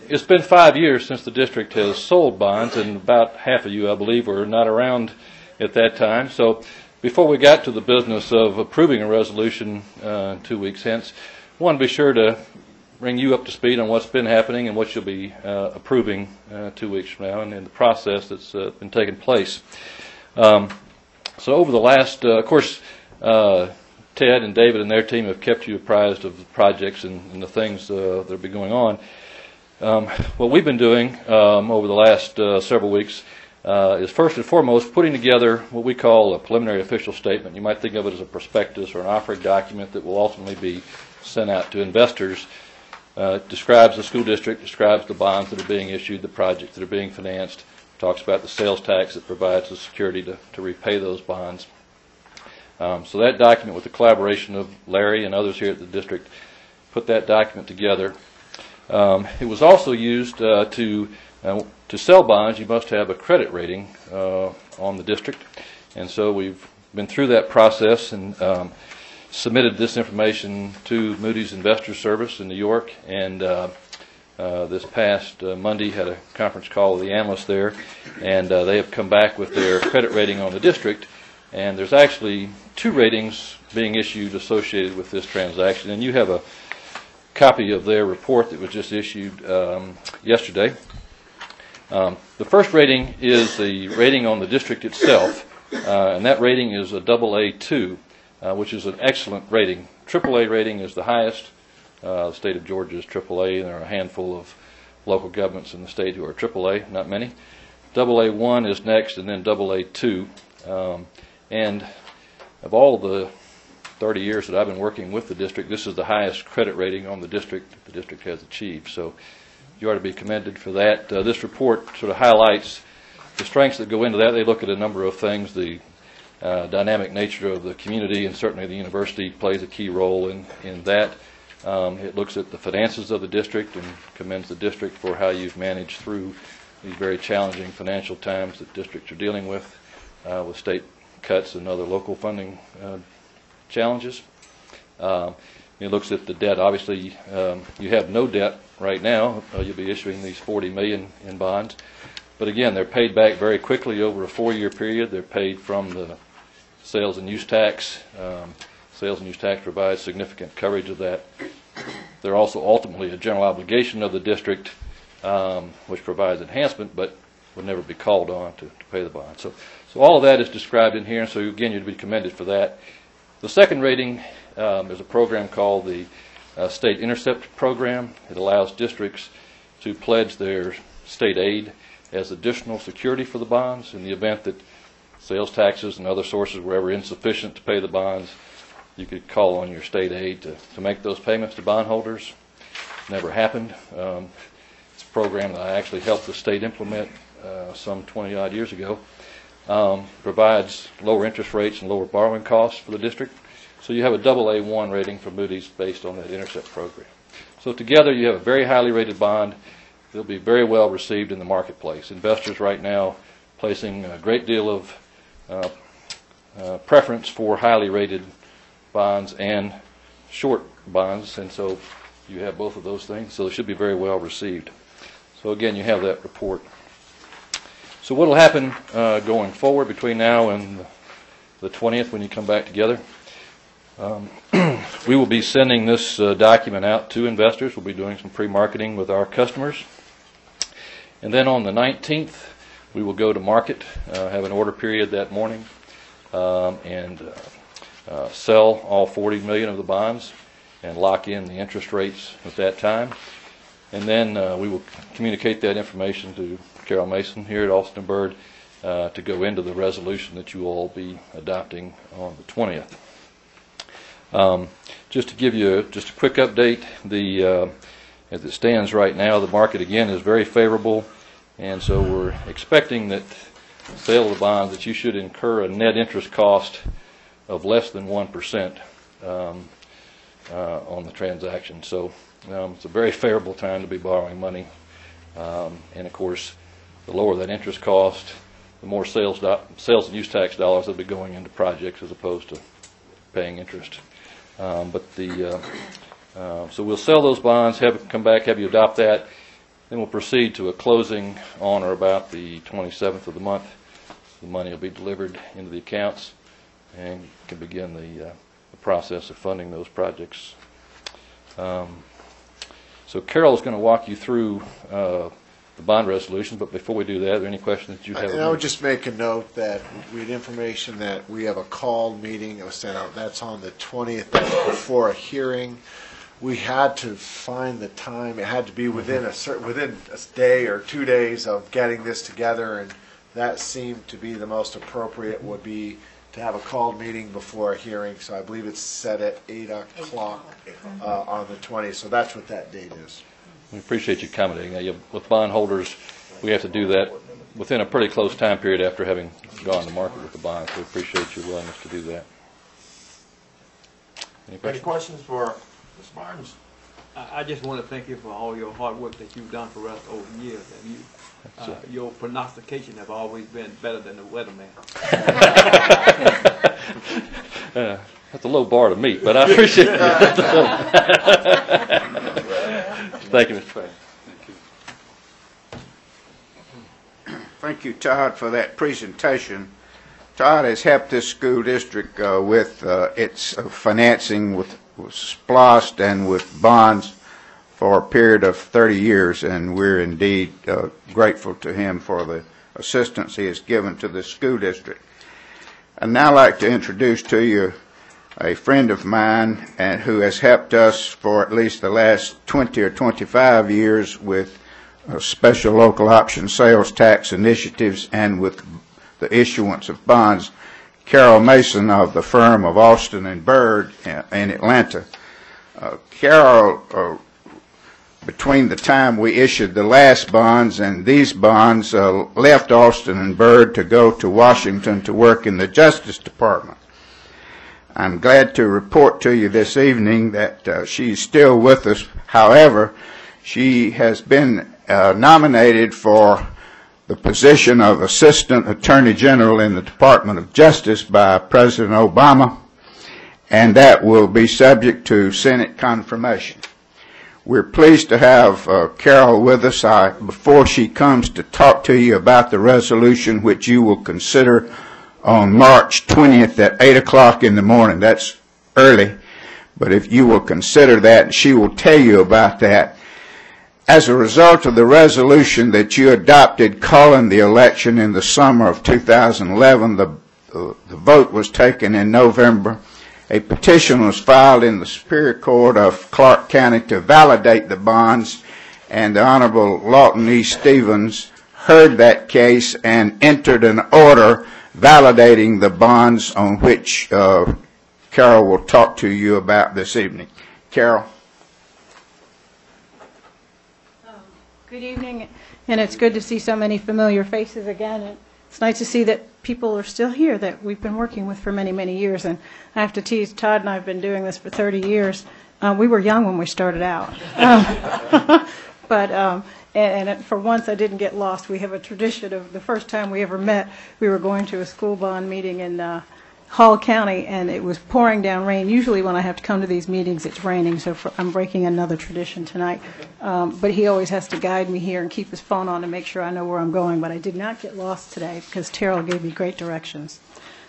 It's been 5 years since the district has sold bonds, and about half of you, I believe, were not around at that time. So before we got to the business of approving a resolution 2 weeks hence, I want to be sure to bring you up to speed on what's been happening and what you'll be approving 2 weeks from now and in the process that's been taking place. So over the last, of course, Ted and David and their team have kept you apprised of the projects and the things that will be going on. What we've been doing over the last several weeks is first and foremost putting together what we call a preliminary official statement. You might think of it as a prospectus or an offering document that will ultimately be sent out to investors. It describes the school district, describes the bonds that are being issued, the projects that are being financed, talks about the sales tax that provides the security to repay those bonds. So that document, with the collaboration of Larry and others here at the district, put that document together. It was also used to sell bonds. You must have a credit rating on the district, and so we've been through that process and submitted this information to Moody's Investor Service in New York, and this past Monday had a conference call with the analysts there, and they have come back with their credit rating on the district, and there's actually 2 ratings being issued associated with this transaction, and you have a copy of their report that was just issued yesterday. The first rating is the rating on the district itself, and that rating is a AA2, which is an excellent rating. AAA rating is the highest. The state of Georgia is AAA, and there are a handful of local governments in the state who are AAA, not many. AA1 is next, and then AA2. And of all the 30 years that I've been working with the district, this is the highest credit rating on the district has achieved. So you ought to be commended for that. This report sort of highlights the strengths that go into that. They look at a number of things. The dynamic nature of the community, and certainly the university plays a key role in that. It looks at the finances of the district and commends the district for how you've managed through these very challenging financial times that districts are dealing with state cuts and other local funding challenges. It looks at the debt. Obviously, you have no debt right now. You'll be issuing these $40 million in bonds. But again, they're paid back very quickly over a 4-year period. They're paid from the sales and use tax. Sales and use tax provides significant coverage of that. They're also ultimately a general obligation of the district, which provides enhancement, but would never be called on to pay the bond. So all of that is described in here, and so again, you'd be commended for that. The second rating is a program called the State Intercept Program. It allows districts to pledge their state aid as additional security for the bonds in the event that sales taxes and other sources were ever insufficient to pay the bonds. You could call on your state aid to make those payments to bondholders. Never happened. It's a program that I actually helped the state implement some 20-odd years ago. Provides lower interest rates and lower borrowing costs for the district. So you have a AA1 rating from Moody's based on that Intercept program. So together you have a very highly rated bond. They'll be very well received in the marketplace. Investors right now placing a great deal of preference for highly rated bonds and short bonds, and so you have both of those things, so they should be very well received. So again, you have that report. So what will happen going forward between now and the 20th when you come back together? We will be sending this document out to investors. We'll be doing some pre-marketing with our customers. And then on the 19th, we will go to market, have an order period that morning, and sell all 40 million of the bonds and lock in the interest rates at that time. And then we will communicate that information to Carol Mason here at Alston & Bird to go into the resolution that you will all be adopting on the 20th. Just to give you just a quick update, as it stands right now, the market again is very favorable, and so we're expecting that the sale of the bonds that you should incur a net interest cost of less than 1% on the transaction. So it's a very favorable time to be borrowing money And of course, the lower that interest cost, the more sales and use tax dollars that will be going into projects as opposed to paying interest. So we'll sell those bonds, come back, have you adopt that. Then we'll proceed to a closing on or about the 27th of the month. The money will be delivered into the accounts and can begin the process of funding those projects. So Carol is going to walk you through the bond resolution, but before we do that, are there any questions that you have? And I would just make a note that we had information that we have a called meeting that was sent out. That's on the 20th, that's before a hearing. We had to find the time. It had to be within a day or 2 days of getting this together, and that seemed to be the most appropriate would be to have a called meeting before a hearing. So I believe it's set at 8 o'clock on the 20th. So that's what that date is. We appreciate you accommodating that. With bondholders, we have to do that within a pretty close time period after having gone to market with the bonds. We appreciate your willingness to do that. Any questions for Ms. Barnes? I just want to thank you for all your hard work that you've done for us over the years. And your prognostication have always been better than the weatherman. That's a low bar to meet, but I appreciate it. Thank you, Mr. Payne. Thank you, Todd, for that presentation. Todd has helped this school district with its financing with SPLOST and with bonds for a period of 30 years, and we're indeed grateful to him for the assistance he has given to the school district. I'd now like to introduce to you a friend of mine and who has helped us for at least the last 20 or 25 years with special local option sales tax initiatives and with the issuance of bonds, Carol Mason of the firm of Austin and Byrd in Atlanta. Carol, between the time we issued the last bonds and these bonds, left Austin and Byrd to go to Washington to work in the Justice Department. I'm glad to report to you this evening that she's still with us. However, she has been nominated for the position of Assistant Attorney General in the Department of Justice by President Obama, and that will be subject to Senate confirmation. We're pleased to have Carol with us. Before she comes to talk to you about the resolution which you will consider on March 20th at 8 o'clock in the morning. That's early, but if you will consider that, she will tell you about that. As a result of the resolution that you adopted calling the election in the summer of 2011, the vote was taken in November. A petition was filed in the Superior Court of Clarke County to validate the bonds, and the Honorable Lawton E. Stevens heard that case and entered an order validating the bonds on which Carol will talk to you about this evening. Carol. Good evening, and it's good to see so many familiar faces again. And it's nice to see that people are still here that we've been working with for many, many years. And I have to tease, Todd and I have been doing this for 30 years. We were young when we started out. And for once I didn't get lost. We have a tradition of the first time we ever met, we were going to a school bond meeting in Hall County, and it was pouring down rain. Usually when I have to come to these meetings, it's raining, so I'm breaking another tradition tonight. But he always has to guide me here and keep his phone on to make sure I know where I'm going. But I did not get lost today because Terrell gave me great directions.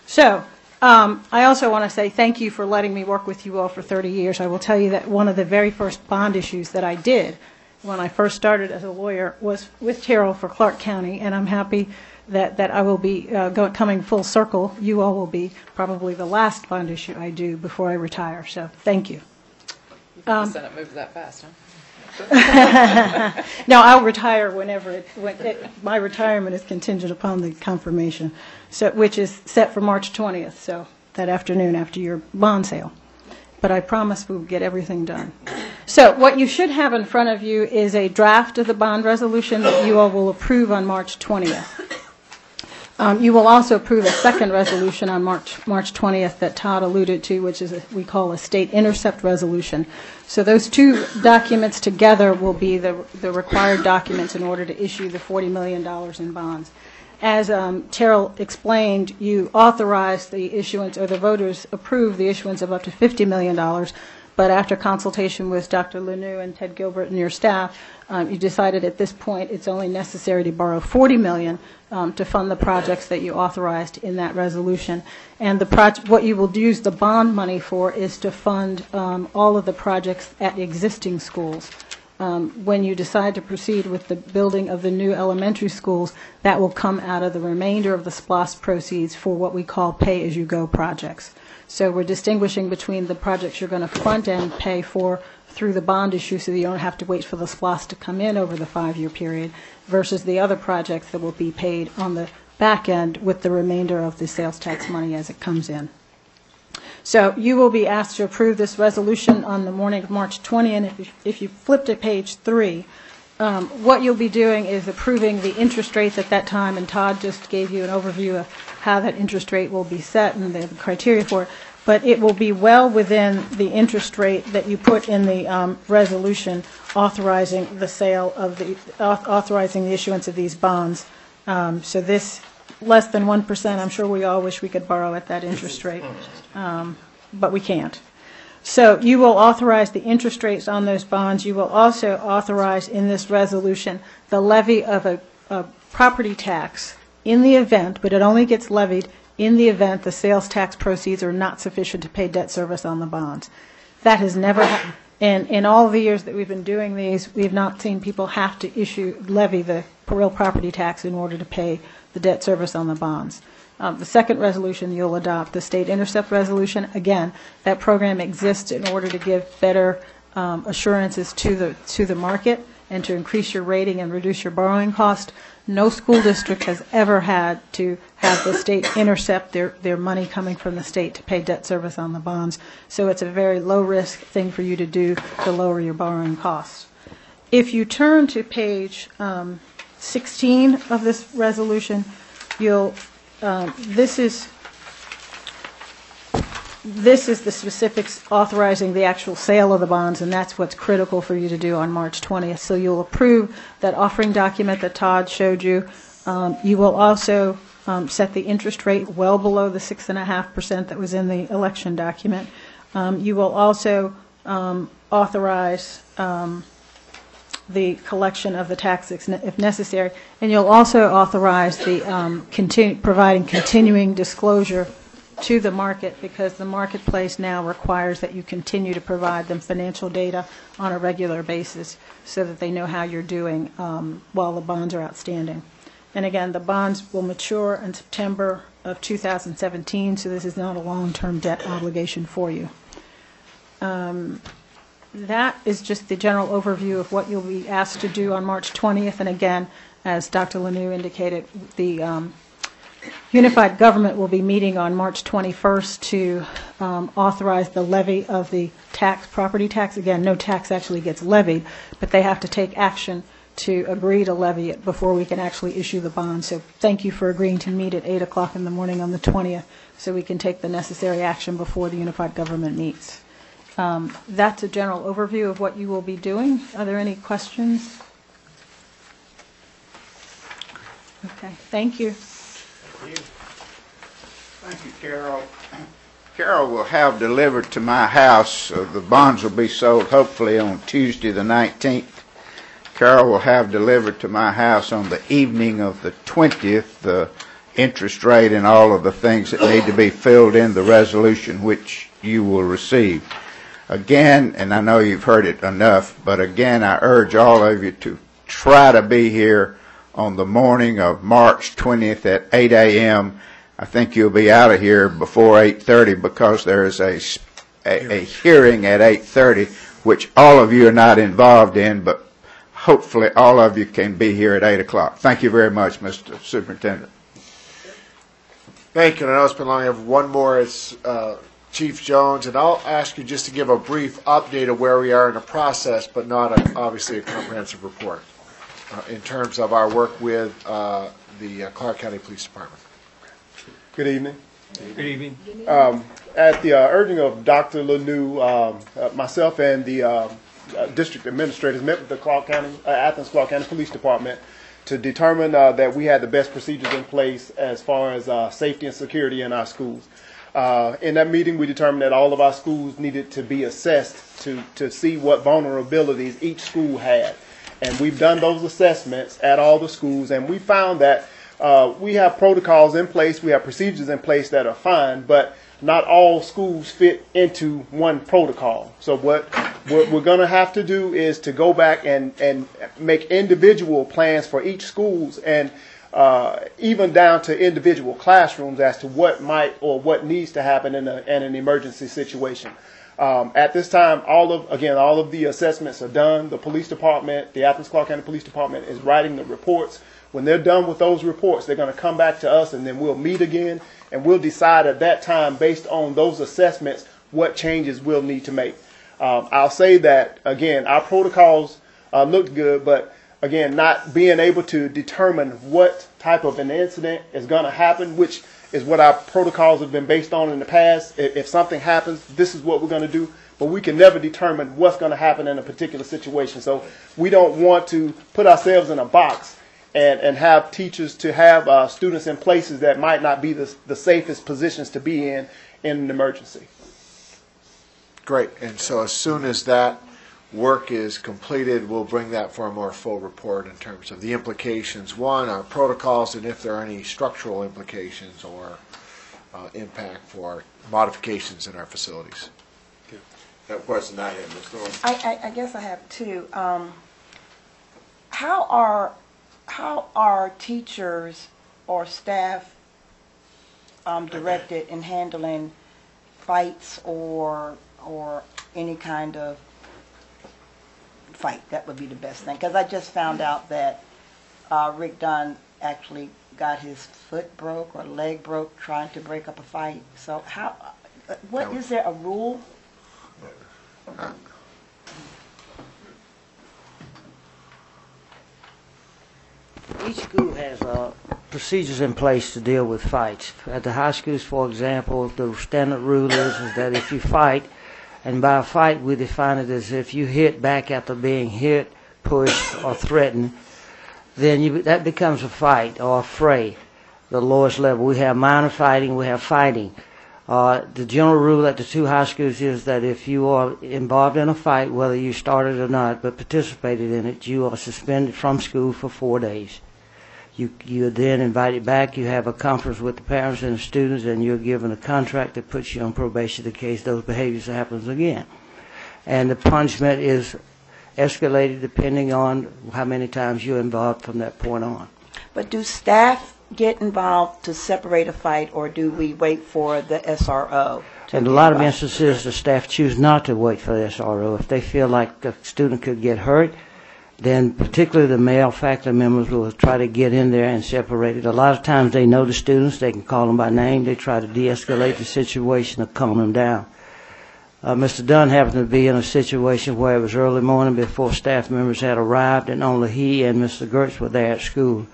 So I also want to say thank you for letting me work with you all for 30 years. I will tell you that one of the very first bond issues that I did when I first started as a lawyer was with Terrell for Clarke County, and I'm happy that I will be coming full circle. You all will be probably the last bond issue I do before I retire, so thank you. The Senate moves that fast, huh? No, I'll retire whenever my retirement is contingent upon the confirmation, which is set for March 20th, so that afternoon after your bond sale. But I promise we'll get everything done. So what you should have in front of you is a draft of the bond resolution that you all will approve on March 20th. You will also approve a second resolution on March 20th that Todd alluded to, which is we call a state intercept resolution. So those two documents together will be the required documents in order to issue the $40 million in bonds. As Terrell explained, you authorized the issuance, or the voters approved the issuance of up to $50 million, but after consultation with Dr. Lanou and Ted Gilbert and your staff, you decided at this point it's only necessary to borrow $40 million to fund the projects that you authorized in that resolution. And what you will use the bond money for is to fund all of the projects at existing schools. When you decide to proceed with the building of the new elementary schools, that will come out of the remainder of the SPLOST proceeds for what we call pay-as-you-go projects. So we're distinguishing between the projects you're going to front-end pay for through the bond issue so that you don't have to wait for the SPLOST to come in over the 5-year period versus the other projects that will be paid on the back end with the remainder of the sales tax money as it comes in. So you will be asked to approve this resolution on the morning of March 20, and if you flip to page 3, what you'll be doing is approving the interest rates at that time, and Todd just gave you an overview of how that interest rate will be set and the criteria for it, but it will be well within the interest rate that you put in the resolution authorizing the sale of authorizing the issuance of these bonds. So this less than 1%, I'm sure we all wish we could borrow at that interest rate, but we can't. So you will authorize the interest rates on those bonds. You will also authorize in this resolution the levy of a property tax in the event, but it only gets levied in the event the sales tax proceeds are not sufficient to pay debt service on the bonds. That has never happened. In all the years that we've been doing these, we've not seen people have to levy the real property tax in order to pay the debt service on the bonds. The second resolution you'll adopt, the state intercept resolution, again, that program exists in order to give better assurances to the market and to increase your rating and reduce your borrowing cost. No school district has ever had to have the state intercept their money coming from the state to pay debt service on the bonds. So it's a very low-risk thing for you to do to lower your borrowing costs. If you turn to page 16 of this resolution, this is the specifics authorizing the actual sale of the bonds, and that's what's critical for you to do on March 20th. So you'll approve that offering document that Todd showed you. You will also set the interest rate well below the 6.5% that was in the election document. You will also authorize the collection of the tax if necessary, and you'll also authorize the providing continuing disclosure to the market, because the marketplace now requires that you continue to provide them financial data on a regular basis so that they know how you're doing while the bonds are outstanding. And again, the bonds will mature in September of 2017, so this is not a long-term debt obligation for you. That is just the general overview of what you'll be asked to do on March 20th. And again, as Dr. Lanou indicated, the Unified Government will be meeting on March 21st to authorize the levy of the property tax. Again, no tax actually gets levied, but they have to take action to agree to levy it before we can actually issue the bond. So thank you for agreeing to meet at 8 o'clock in the morning on the 20th so we can take the necessary action before the Unified Government meets. That's a general overview of what you will be doing. Are there any questions? Okay, thank you. Thank you, Carol. Carol will have delivered to my house, the bonds will be sold hopefully on Tuesday the 19th. Carol will have delivered to my house on the evening of the 20th the interest rate and all of the things that need to be filled in the resolution which you will receive. Again, and I know you've heard it enough, but again I urge all of you to try to be here on the morning of March 20th at 8 a.m. I think you'll be out of here before 8:30 because there is a hearing at 8:30 which all of you are not involved in, but hopefully all of you can be here at 8 o'clock. Thank you very much, Mr. Superintendent. Thank you. And I know it's been long. I have one more. It's Chief Jones, and I'll ask you just to give a brief update of where we are in the process, but not obviously a comprehensive report in terms of our work with the Clarke County Police Department. Good evening. Good evening. At the urging of Dr. Lanou, myself and the district administrators met with the Athens Clarke County Police Department to determine that we had the best procedures in place as far as safety and security in our schools. In that meeting, we determined that all of our schools needed to be assessed to see what vulnerabilities each school had. And we've done those assessments at all the schools, and we found that we have protocols in place, we have procedures in place that are fine, but not all schools fit into one protocol. So what we're going to have to do is to go back and make individual plans for each schools, and even down to individual classrooms as to what might or what needs to happen in an emergency situation. At this time, all of the assessments are done. The police department, the Athens Clarke County Police Department, is writing the reports. When they're done with those reports, they're going to come back to us, and then we'll meet again, and we'll decide at that time, based on those assessments, what changes we'll need to make. I'll say that, again, our protocols looked good, but again, not being able to determine what type of an incident is going to happen, which is what our protocols have been based on in the past. If something happens, this is what we're going to do, but we can never determine what's going to happen in a particular situation. So we don't want to put ourselves in a box and have teachers to have students in places that might not be the safest positions to be in an emergency. Great. And so as soon as that work is completed, we'll bring that for a more full report in terms of the implications. One, our protocols, and if there are any structural implications or impact for modifications in our facilities. Okay. That question I had, Ms. Thorne. I guess I have two. How are teachers or staff directed in handling fights or any kind of fight? That would be the best thing, because I just found out that Rick Dunn actually got his foot broke or leg broke trying to break up a fight. So is there a rule? Each school has procedures in place to deal with fights. At the high schools, for example, the standard rule is that if you fight, and by a fight we define it as if you hit back after being hit, pushed, or threatened, then that becomes a fight or a fray, the lowest level. We have minor fighting, we have fighting. The general rule at the two high schools is that if you are involved in a fight, whether you started or not, but participated in it, you are suspended from school for 4 days. You are then invited back, you have a conference with the parents and the students, and you're given a contract that puts you on probation in case those behaviors happens again. And the punishment is escalated depending on how many times you're involved from that point on. But do staff get involved to separate a fight, or do we wait for the SRO? In a lot of instances, the staff choose not to wait for the SRO. If they feel like the student could get hurt, then particularly the male faculty members will try to get in there and separate it. A lot of times they know the students, they can call them by name, they try to de-escalate the situation or calm them down. Mr. Dunn happened to be in a situation where it was early morning before staff members had arrived, and only he and Mr. Gertz were there at school.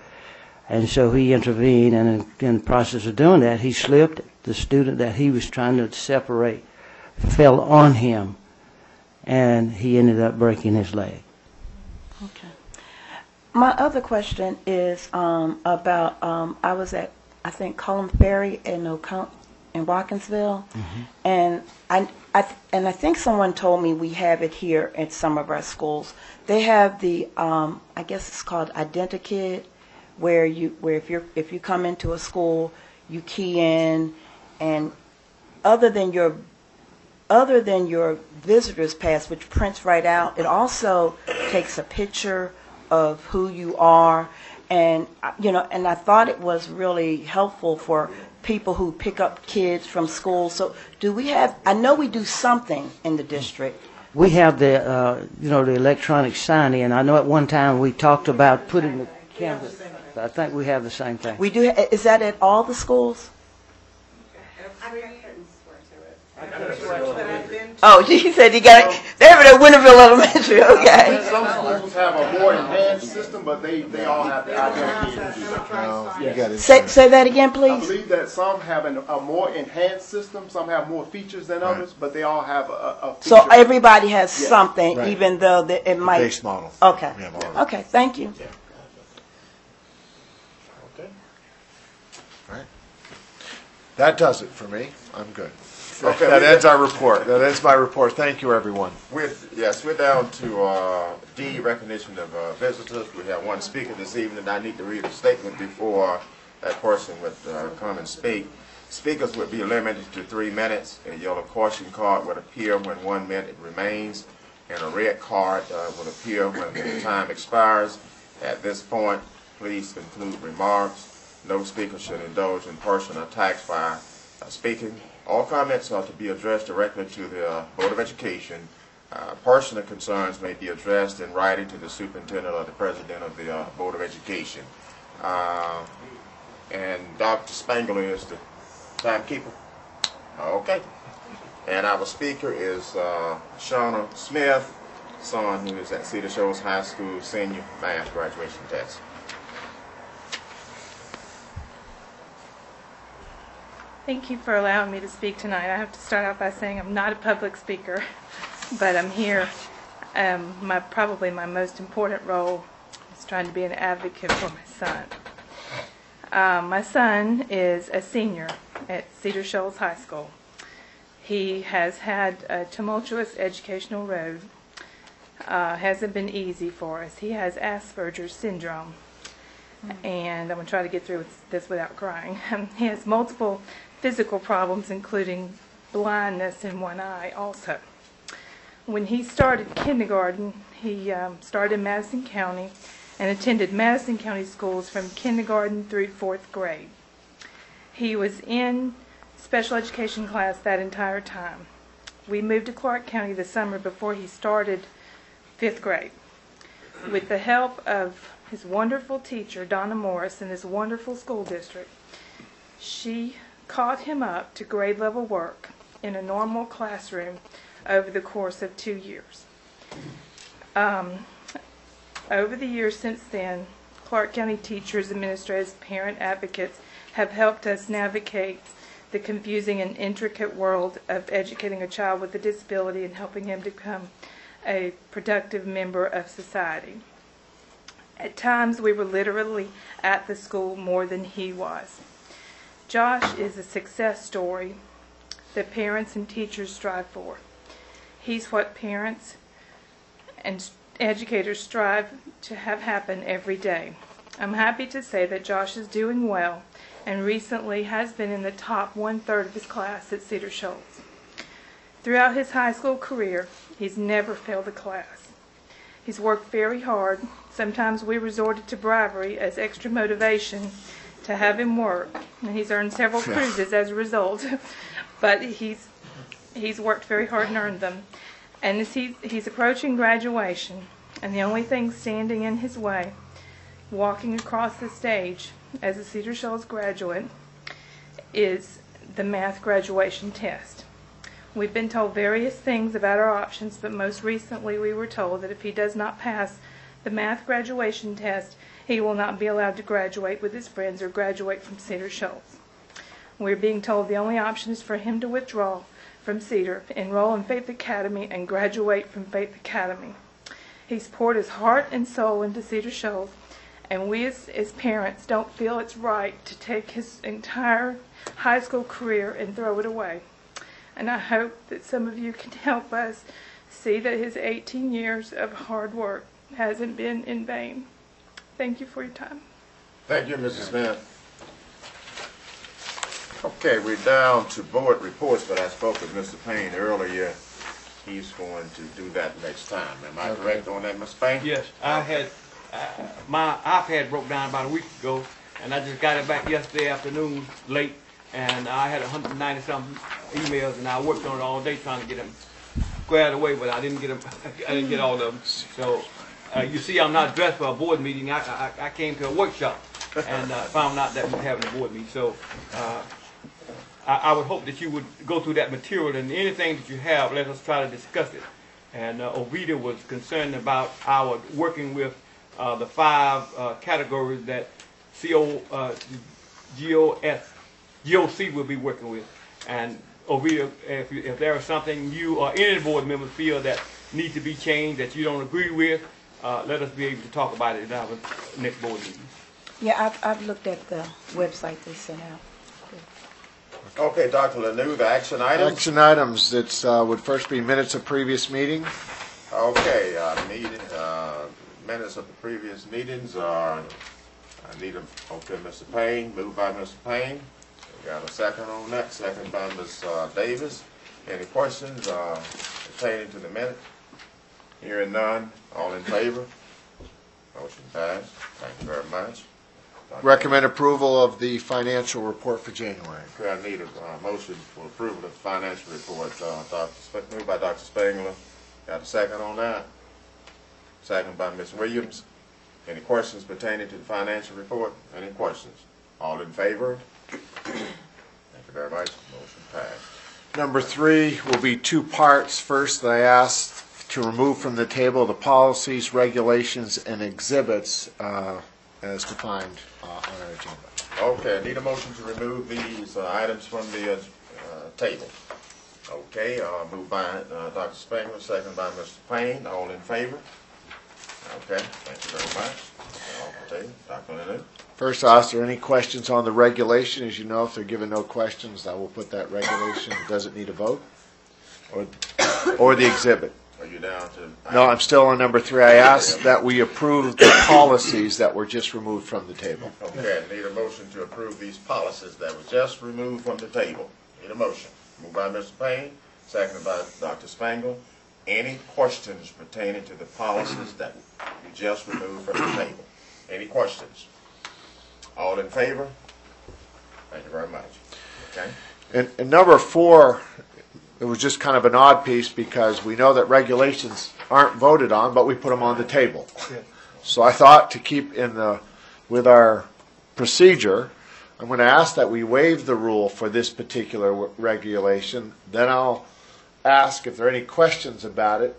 And so he intervened, and in the process of doing that, he slipped. The student that he was trying to separate fell on him, and he ended up breaking his leg. Okay. My other question is about, I was at, I think, Cullum Ferry in Watkinsville, and I think someone told me we have it here at some of our schools. They have the, I guess it's called Identikid, where if you come into a school, you key in, and other than your visitor's pass, which prints right out, it also takes a picture of who you are, and and I thought it was really helpful for people who pick up kids from school. So do we have? I know we do something in the district. We have the the electronic signing, and I know at one time we talked about putting the canvas. I think we have the same thing. We do. Is that at all the schools? Oh, he said he got it. They're at Winterville Elementary, okay. Some schools have a more enhanced system, but they all have the identity. Say that again, I please. believe that some have a more enhanced system, some have more features than others, but they all have a feature. So everybody has something, Right. even though it might. Base model. Okay. We have all of it. Okay, thank you. Okay. All right. That does it for me. I'm good. Okay, That ends our report. That ends my report. Thank you, everyone. We're down to D, recognition of visitors. We have one speaker this evening. I need to read a statement before that person would come and speak. Speakers would be limited to 3 minutes. A yellow caution card would appear when 1 minute remains, and a red card will appear when the time expires. At this point, please conclude remarks. No speaker should indulge in personal attacks by speaking. All comments are to be addressed directly to the Board of Education. Personal concerns may be addressed in writing to the superintendent or the president of the Board of Education. And Dr. Spangler is the timekeeper. Okay. And our speaker is Shauna Smith, son who is at Cedar Shoals High School senior math graduation test. Thank you for allowing me to speak tonight. I have to start out by saying I'm not a public speaker, but I'm here. Probably my most important role is trying to be an advocate for my son. My son is a senior at Cedar Shoals High School. He has had a tumultuous educational road. Hasn't been easy for us. He has Asperger's syndrome. And I'm going to try to get through this without crying. He has multiple physical problems, including blindness in one eye also. When he started kindergarten, he started in Madison County and attended Madison County schools from kindergarten through 4th grade. He was in special education class that entire time. We moved to Clarke County the summer before he started 5th grade. With the help of his wonderful teacher, Donna Morris, in this wonderful school district, she caught him up to grade level work in a normal classroom over the course of 2 years. Over the years since then, Clarke County teachers, administrators, parent advocates have helped us navigate the confusing and intricate world of educating a child with a disability and helping him become a productive member of society. At times, we were literally at the school more than he was. Josh is a success story that parents and teachers strive for. He's what parents and educators strive to have happen every day. I'm happy to say that Josh is doing well and recently has been in the top 1/3 of his class at Cedar Shoals. Throughout his high school career, he's never failed a class. He's worked very hard. Sometimes we resorted to bribery as extra motivation to have him work, and he's earned several cruises as a result. But he's worked very hard and earned them. And as he's approaching graduation, and the only thing standing in his way, walking across the stage as a Cedar Shoals graduate, is the math graduation test. We've been told various things about our options, but most recently we were told that if he does not pass the math graduation test, he will not be allowed to graduate with his friends or graduate from Cedar Shoals. We're being told the only option is for him to withdraw from Cedar, enroll in Faith Academy, and graduate from Faith Academy. He's poured his heart and soul into Cedar Shoals, and we as parents don't feel it's right to take his entire high school career and throw it away. And I hope that some of you can help us see that his 18 years of hard work hasn't been in vain. Thank you for your time. Thank you, Mrs. Smith. Okay, we're down to board reports, but I spoke with Mr. Payne earlier. He's going to do that next time. Am I correct on that, Mr. Payne? Yes, I had my iPad broke down about a week ago, and I just got it back yesterday afternoon late, and I had 190-something emails, and I worked on it all day trying to get them squared away, but I didn't get them. I didn't get all of them. So you see, I'm not dressed for a board meeting. I came to a workshop and found out that we were having a board meeting. So I would hope that you would go through that material, and anything that you have, let us try to discuss it. And Ovita was concerned about our working with the 5 categories that GOC will be working with. And Ovita, if there is something you or any board members feel that need to be changed, that you don't agree with, let us be able to talk about it in our next board meeting. Yeah, I've looked at the website they sent out. Okay, Dr. Lanou, the action items? Action items, it would first be minutes of previous meeting. Okay, minutes of the previous meetings are, okay, Mr. Payne, moved by Mr. Payne. We got a second on that, second by Ms. Davis. Any questions pertaining to the minute? Hearing none, all in favor? Motion passed. Thank you very much. Recommend approval of the financial report for January. Okay, I need a motion for approval of the financial report. Moved by Dr. Spengler. Got a second on that? Second by Ms. Williams. Any questions pertaining to the financial report? Any questions? All in favor? Thank you very much. Motion passed. Number 3 will be 2 parts. First, I asked to remove from the table the policies, regulations, and exhibits as defined on our agenda. Okay, I need a motion to remove these items from the table. Okay, moved by Dr. Spengler, second by Mr. Payne. All in favor? Okay, thank you very much. Dr. Lanou. First, I'll ask, are there any questions on the regulation? As you know, if they're given no questions, I will put that regulation. Does it need a vote? Or the exhibit? Are you down to? No, I'm still on number 3. I asked that we approve the policies that were just removed from the table. Okay, I need a motion to approve these policies that were just removed from the table. Need a motion. Moved by Mr. Payne, seconded by Dr. Spengler. Any questions pertaining to the policies that you just removed from the table? Any questions? All in favor? Thank you very much. Okay. And number 4, it was just kind of an odd piece because we know that regulations aren't voted on, but we put them on the table. So I thought to keep with our procedure, I'm going to ask that we waive the rule for this particular regulation. Then I'll ask if there are any questions about it.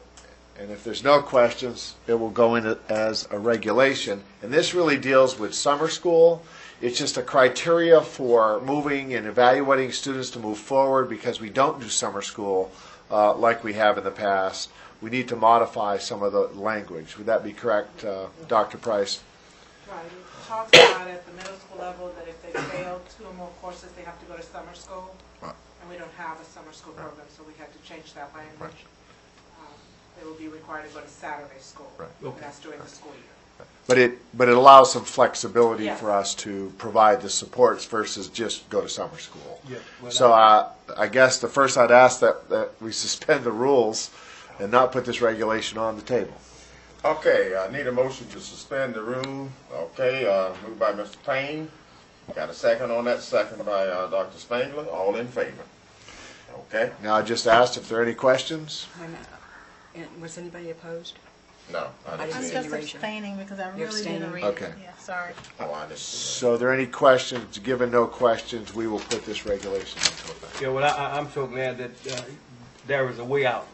And if there's no questions, it will go in as a regulation. And this really deals with summer school. It's just a criteria for moving and evaluating students to move forward because we don't do summer school like we have in the past. We need to modify some of the language. Would that be correct, Dr. Price? Right. It talks about at the middle school level that if they fail 2 or more courses, they have to go to summer school. And we don't have a summer school program, so we had to change that language. They will be required to go to Saturday school. Right. And that's during the school year. But it allows some flexibility for us to provide the supports versus just go to summer school. Yeah, well, so I guess the first I'd ask that we suspend the rules and not put this regulation on the table. Okay, I need a motion to suspend the rule. Okay, moved by Mr. Payne. Got a second on that, second by Dr. Spengler. All in favor? Okay. Now I just asked if there are any questions. Was anybody opposed? No. I'm just abstaining because I really didn't read it. Yeah, sorry. So are there any questions? Given no questions, we will put this regulation into effect. Yeah, well, I'm so glad that there is a way out.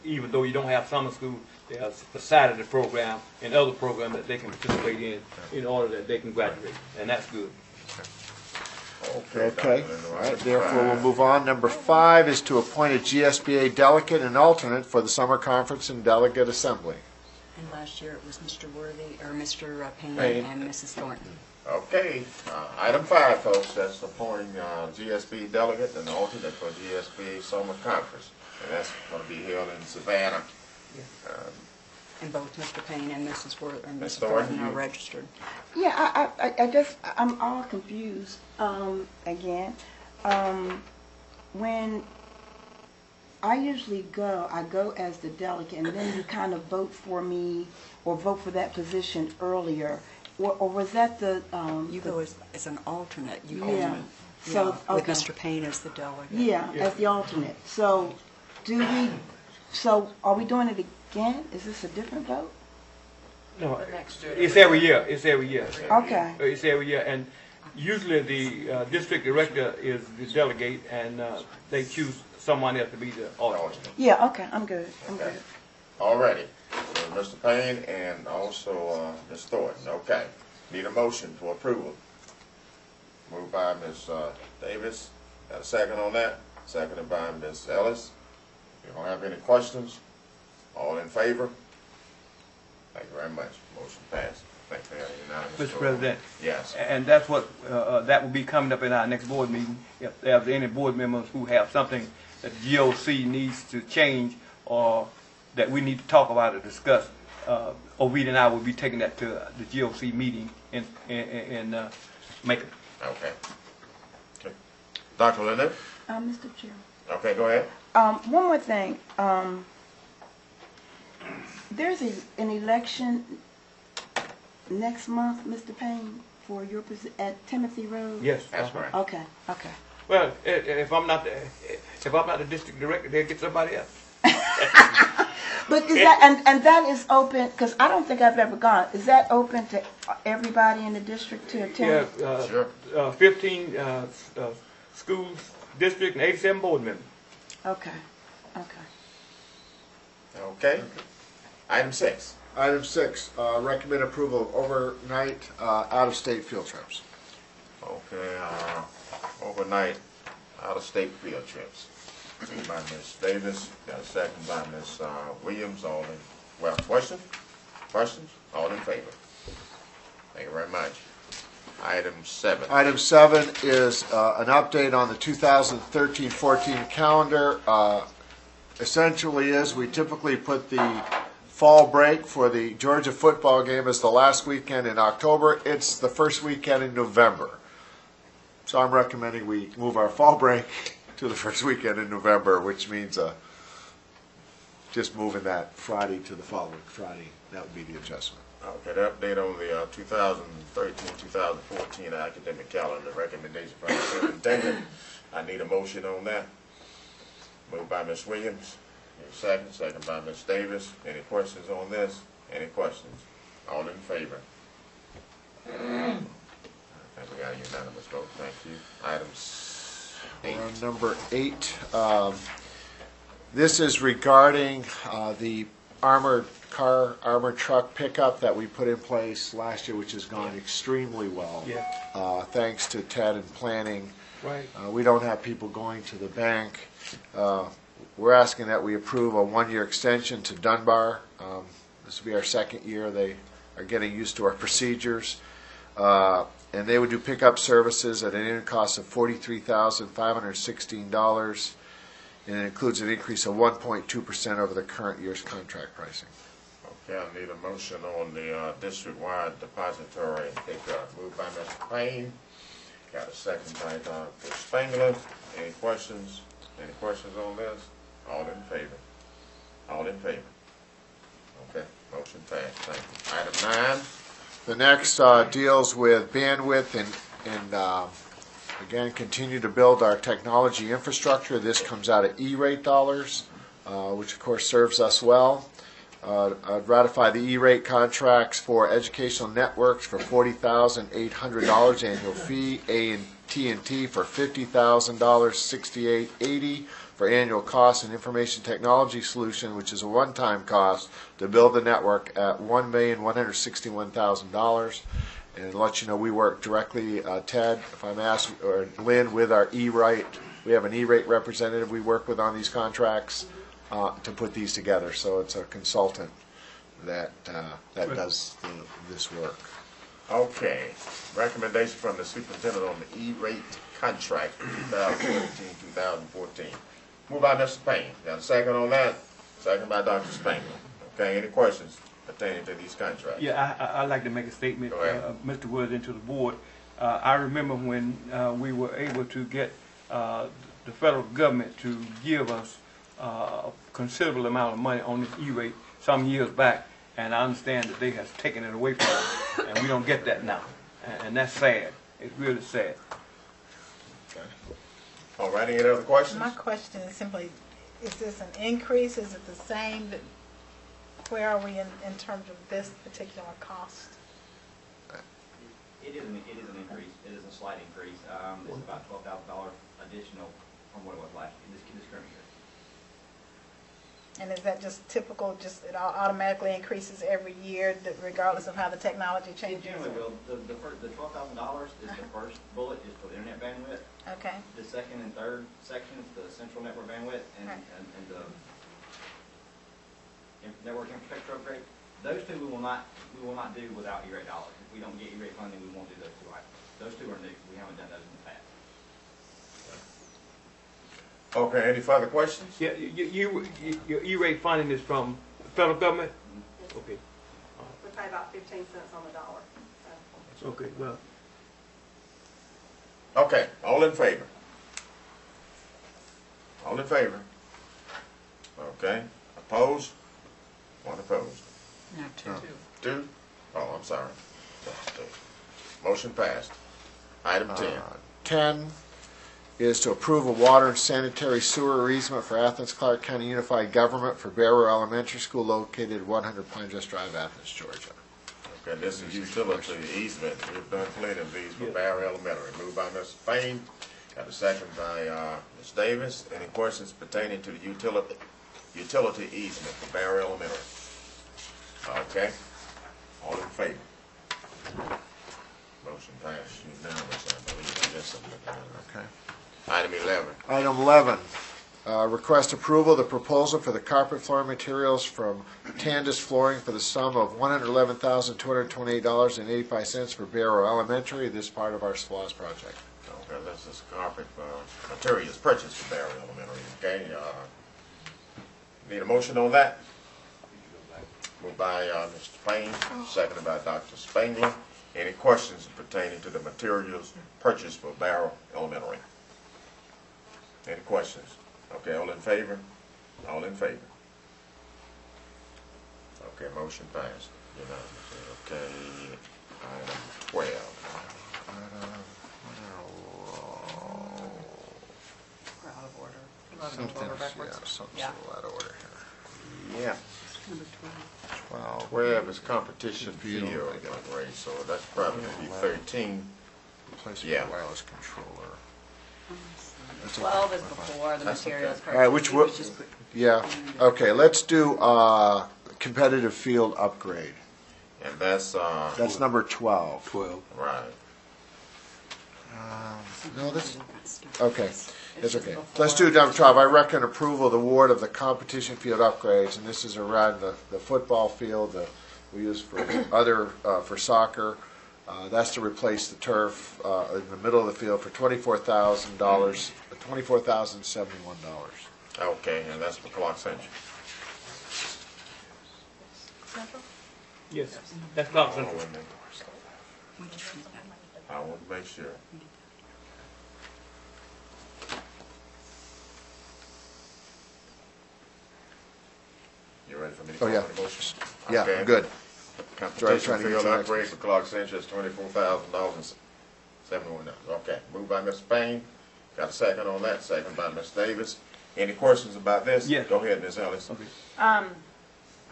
Even though you don't have summer school, there's a Saturday program and other programs that they can participate in order that they can graduate. And that's good. Okay. All right. Therefore, we'll move on. Number 5 is to appoint a GSBA delegate and alternate for the summer conference and delegate assembly. And last year it was Mr. Worthy, or Mr. Payne and Mrs. Thornton. Okay. Item 5, folks, that's appointing GSB delegate and alternate for GSBA summer conference. And that's going to be held in Savannah. And both Mr. Payne and Mrs. Worthy and Mrs. Thornton are registered. Yeah, I'm all confused again. When I usually go, I go as the delegate, and then you kind of vote for me or vote for that position earlier. Or was that the... you go as an alternate. You go with Mr. Payne as the delegate. Yeah, as the alternate. So are we doing it again? Is this a different vote? No, it's every year. It's every year. Okay. It's every year, and usually the district director is the delegate, and they choose someone else to be the alternate. Yeah, okay, I'm good. I'm good. Alrighty. So Mr. Payne and also Ms. Thornton. Okay. Need a motion for approval. Moved by Ms. Davis. Got a second on that? Seconded by Ms. Ellis. If you don't have any questions, all in favor? Thank you very much. Motion passed. Thank you. Unanimous. Mr. President. Yes. And that's what, that will be coming up in our next board meeting. If there's any board members who have something that the GOC needs to change or that we need to talk about or discuss, Ovid and I will be taking that to the GOC meeting in Macon. Okay. Okay. Dr. Leonard? Mr. Chair. Okay, go ahead. One more thing. There's an election next month, Mr. Payne, for your at Timothy Road. Yes, that's right. Okay. Okay. Well, if I'm not the district director, they'll get somebody else. But is that and that is open? Because I don't think I've ever gone. Is that open to everybody in the district to attend? Yeah, sure. 15 schools, district, and 87 board members. Okay. Okay. Okay. Item 6. Item 6, recommend approval of overnight out-of-state field trips. Okay, overnight out-of-state field trips. Moved by Ms. Davis, got a second by Ms. Williams. All in, well, questions? All in favor? Thank you very much. Item 7. Item 7 is an update on the 2013-14 calendar. Essentially is we typically put the fall break for the Georgia football game as the last weekend in October. It's the first weekend in November. So I'm recommending we move our fall break to the first weekend in November, which means just moving that Friday to the following Friday. That would be the adjustment. Okay, the update on the 2013-2014 academic calendar recommendation from the superintendent. I need a motion on that. Moved by Ms. Williams. Second by Ms. Davis. Any questions on this? Any questions? All in favor? I think we got a unanimous vote. Thank you. Items 8. Number 8. This is regarding the armored truck pickup that we put in place last year, which has gone extremely well. Yeah. Thanks to Ted and planning. Right. We don't have people going to the bank. We're asking that we approve a 1-year extension to Dunbar. This will be our second year. They are getting used to our procedures. And they would do pickup services at an annual cost of $43,516. And it includes an increase of 1.2% over the current year's contract pricing. Okay, I need a motion on the district-wide depository pickup. Moved by Mr. Payne. Got a second by Dr. Spangler. Any questions? Any questions on this? All in favor? All in favor? Okay, motion passed. Thank you. Item 9. The next deals with bandwidth and again, continue to build our technology infrastructure. This comes out of E-rate dollars, which of course serves us well. I'd ratify the E-rate contracts for educational networks for $40,800 annual fee, AT&T for $50,000, $68.80 for annual cost, and information technology solution, which is a one-time cost to build the network at $1,161,000. And to let you know, we work directly, Ted, if I'm asked, or Lynn, with our E-rate. We have an E-rate representative we work with on these contracts to put these together. So it's a consultant that does this work. Okay. Recommendation from the superintendent on the E-rate contract for 2013-2014. Moved by Mr. Payne. Got a second on that? Second by Dr. Spangler. Okay, any questions pertaining to these contracts? Yeah, I'd like to make a statement, Mr. Woods, into the board. I remember when we were able to get the federal government to give us a considerable amount of money on this E-rate some years back, and I understand that they have taken it away from us, and we don't get that now. And that's sad. It's really sad. Okay. All right, any other questions? My question is simply, is this an increase? Is it the same? Where are we in terms of this particular cost? It is an increase. It is a slight increase. It's about $12,000 additional from what it was last year, this current year. And is that just typical, just it automatically increases every year regardless of how the technology changes? It generally will. The $12,000 is the first bullet is for the internet bandwidth. Okay. The second and third sections, the central network bandwidth and the network infrastructure upgrade. Those two we will not do without E-rate dollars. If we don't get E-rate funding, we won't do those two items. Those two are new. We haven't done those in the past. Okay, any further questions? Yeah, your E-rate funding is from the federal government? Okay. We pay about 15 cents on the dollar. Okay, well. Okay, all in favor? All in favor? Okay, opposed? One opposed. No, two. Two? Oh, I'm sorry. Motion passed. Item 10. 10 is to approve a water and sanitary sewer easement for Athens Clarke County Unified Government for Barrow Elementary School located at 100 Pine Just Drive, Athens, Georgia. Okay, this is utility easement. We've done plenty of these for Barrow Elementary. Moved by Mr. Payne, got a second by Ms. Davis. Any questions pertaining to the utility easement for Barrow Elementary? Okay, all in favor? Motion passed unanimously, I believe. Okay. Item 11. Item 11, request approval of the proposal for the carpet flooring materials from Tandis Flooring for the sum of $111,228.85 for Barrow Elementary. This is part of our SPLOST project. Okay, this is carpet materials purchased for Barrow Elementary. Okay, need a motion on that? Moved by Mr. Payne, seconded by Dr. Spangler. Any questions pertaining to the materials purchased for Barrow Elementary? Any questions? Okay, all in favor? All in favor? Okay, motion passed. Okay, item 12. We're out of order. Something's out of order here. Yeah. Number 12. 12 is competition field upgrade, so that's probably going to be 13. Replacement wireless controller. 12 is before the materials purchase. All right, which yeah, okay, let's do competitive field upgrade. And that's number 12. 12. Right. No, this, okay, it's okay. Let's do number 12. I reckon approval of the award of the competition field upgrades, and this is around the football field that we use for other, for soccer. That's to replace the turf in the middle of the field for $24,000, $24,071. Okay, and that's for Clarke Central. Yes, that's Clarke Central. I want to make sure. You ready for me to call the motion? Yeah, Okay. good. Competition field upgrade for Clarke Central is $24,071. Okay, moved by Mr. Payne. Got a second on that, second by Ms. Davis. Any questions about this? Yes. Go ahead, Ms. Ellis.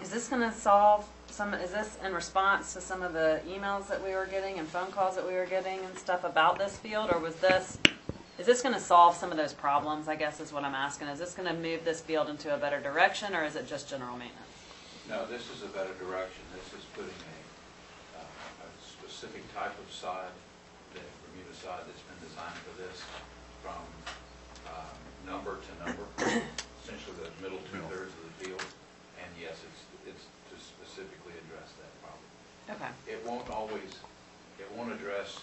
Is this going to solve is this in response to some of the emails that we were getting and phone calls that we were getting and stuff about this field, or is this going to solve some of those problems, I guess is what I'm asking. Is this going to move this field into a better direction, or is it just general maintenance? No, this is a better direction. This is putting a specific type of sod, the Bermuda sod that's been designed for this, from number to number, essentially the middle two-thirds of the field. And yes, it's to specifically address that problem. Okay. It won't address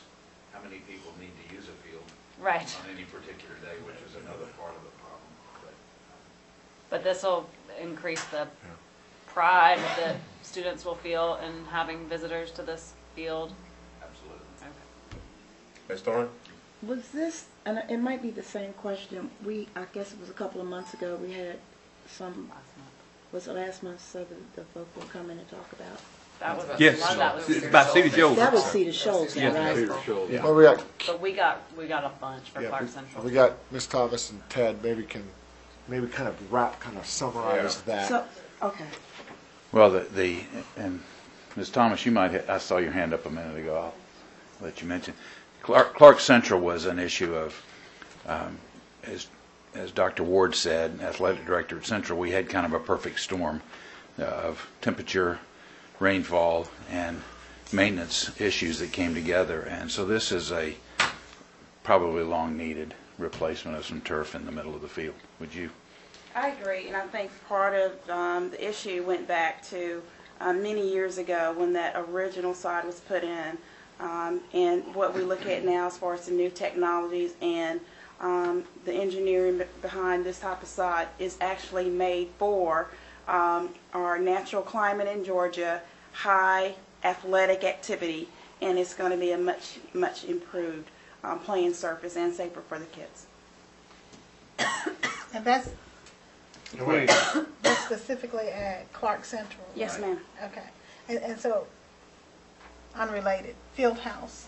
how many people need to use a field right on any particular day, which is another part of the problem. But this will increase the pride that students will feel in having visitors to this field. Absolutely. Okay. Ms. Thorne? Was this, and it might be the same question, I guess it was a couple of months ago, we had some, was it last month, so the folk will come in and talk about? That was yes, by Cedar Shoals. That was Cedar Shoals, yes, right? Cedar Shoals. Well, we got, But we got a bunch for yeah, Clarke Central. we got Ms. Thomas and Ted. Maybe kind of summarize that. So, okay. Well, and Ms. Thomas, you might, I saw your hand up a minute ago. that you mentioned. Clarke Central was an issue of, as Dr. Ward said, athletic director at Central, we had kind of a perfect storm of temperature, rainfall, and maintenance issues that came together. And so this is a probably long-needed replacement of some turf in the middle of the field. Would you? I agree, and I think part of the issue went back to many years ago when that original side was put in, and what we look at now as far as the new technologies and the engineering behind this type of side is actually made for our natural climate in Georgia, high athletic activity, and it's going to be a much improved playing surface and safer for the kids. And that's specifically at Clarke Central? Yes, right? ma'am. Okay. And so, unrelated, field house.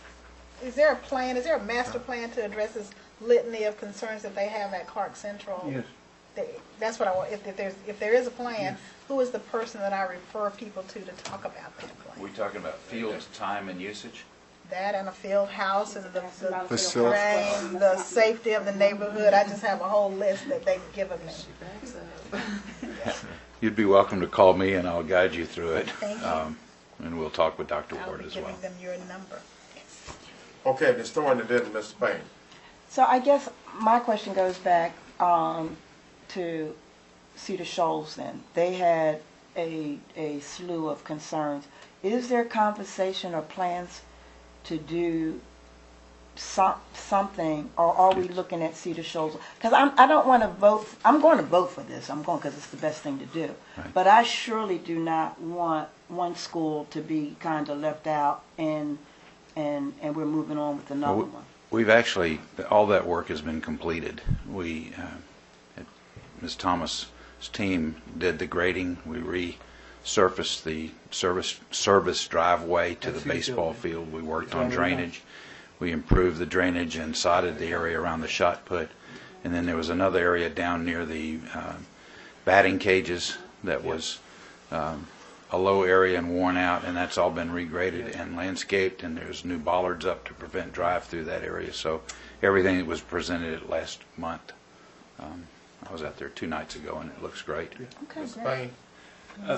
Is there a plan, is there a master plan to address this litany of concerns that they have at Clarke Central? Yes. That's what I want. If there is a plan, yes. Who is the person that I refer people to talk about that plan? Are we talking about field time and usage? That and a field house and the terrain, the safety of the neighborhood. I just have a whole list that they've given me. You'd be welcome to call me and I'll guide you through it. Thank you. And we'll talk with Dr. Ward as well. I'll be giving them your number. Okay, Ms. Thorne and then Mr. Payne. So I guess my question goes back to Cedar Shoals then. They had a slew of concerns. Is there conversation or plans to do something, or are we looking at Cedar Shoals? Because I don't want to vote. I'm going to vote for this. I'm going because it's the best thing to do. Right. But I surely do not want one school to be kind of left out and we're moving on with another one. We've actually, all that work has been completed. We, Ms. Thomas' team did the grading. We resurfaced the service driveway to the baseball field. We worked on drainage. We improved the drainage and sodded the area around the shot put. And then there was another area down near the batting cages that was a low area and worn out, and that's all been regraded and landscaped, and there's new bollards up to prevent drive through that area. So everything that was presented last month, I was out there 2 nights ago, and it looks great. Okay, great.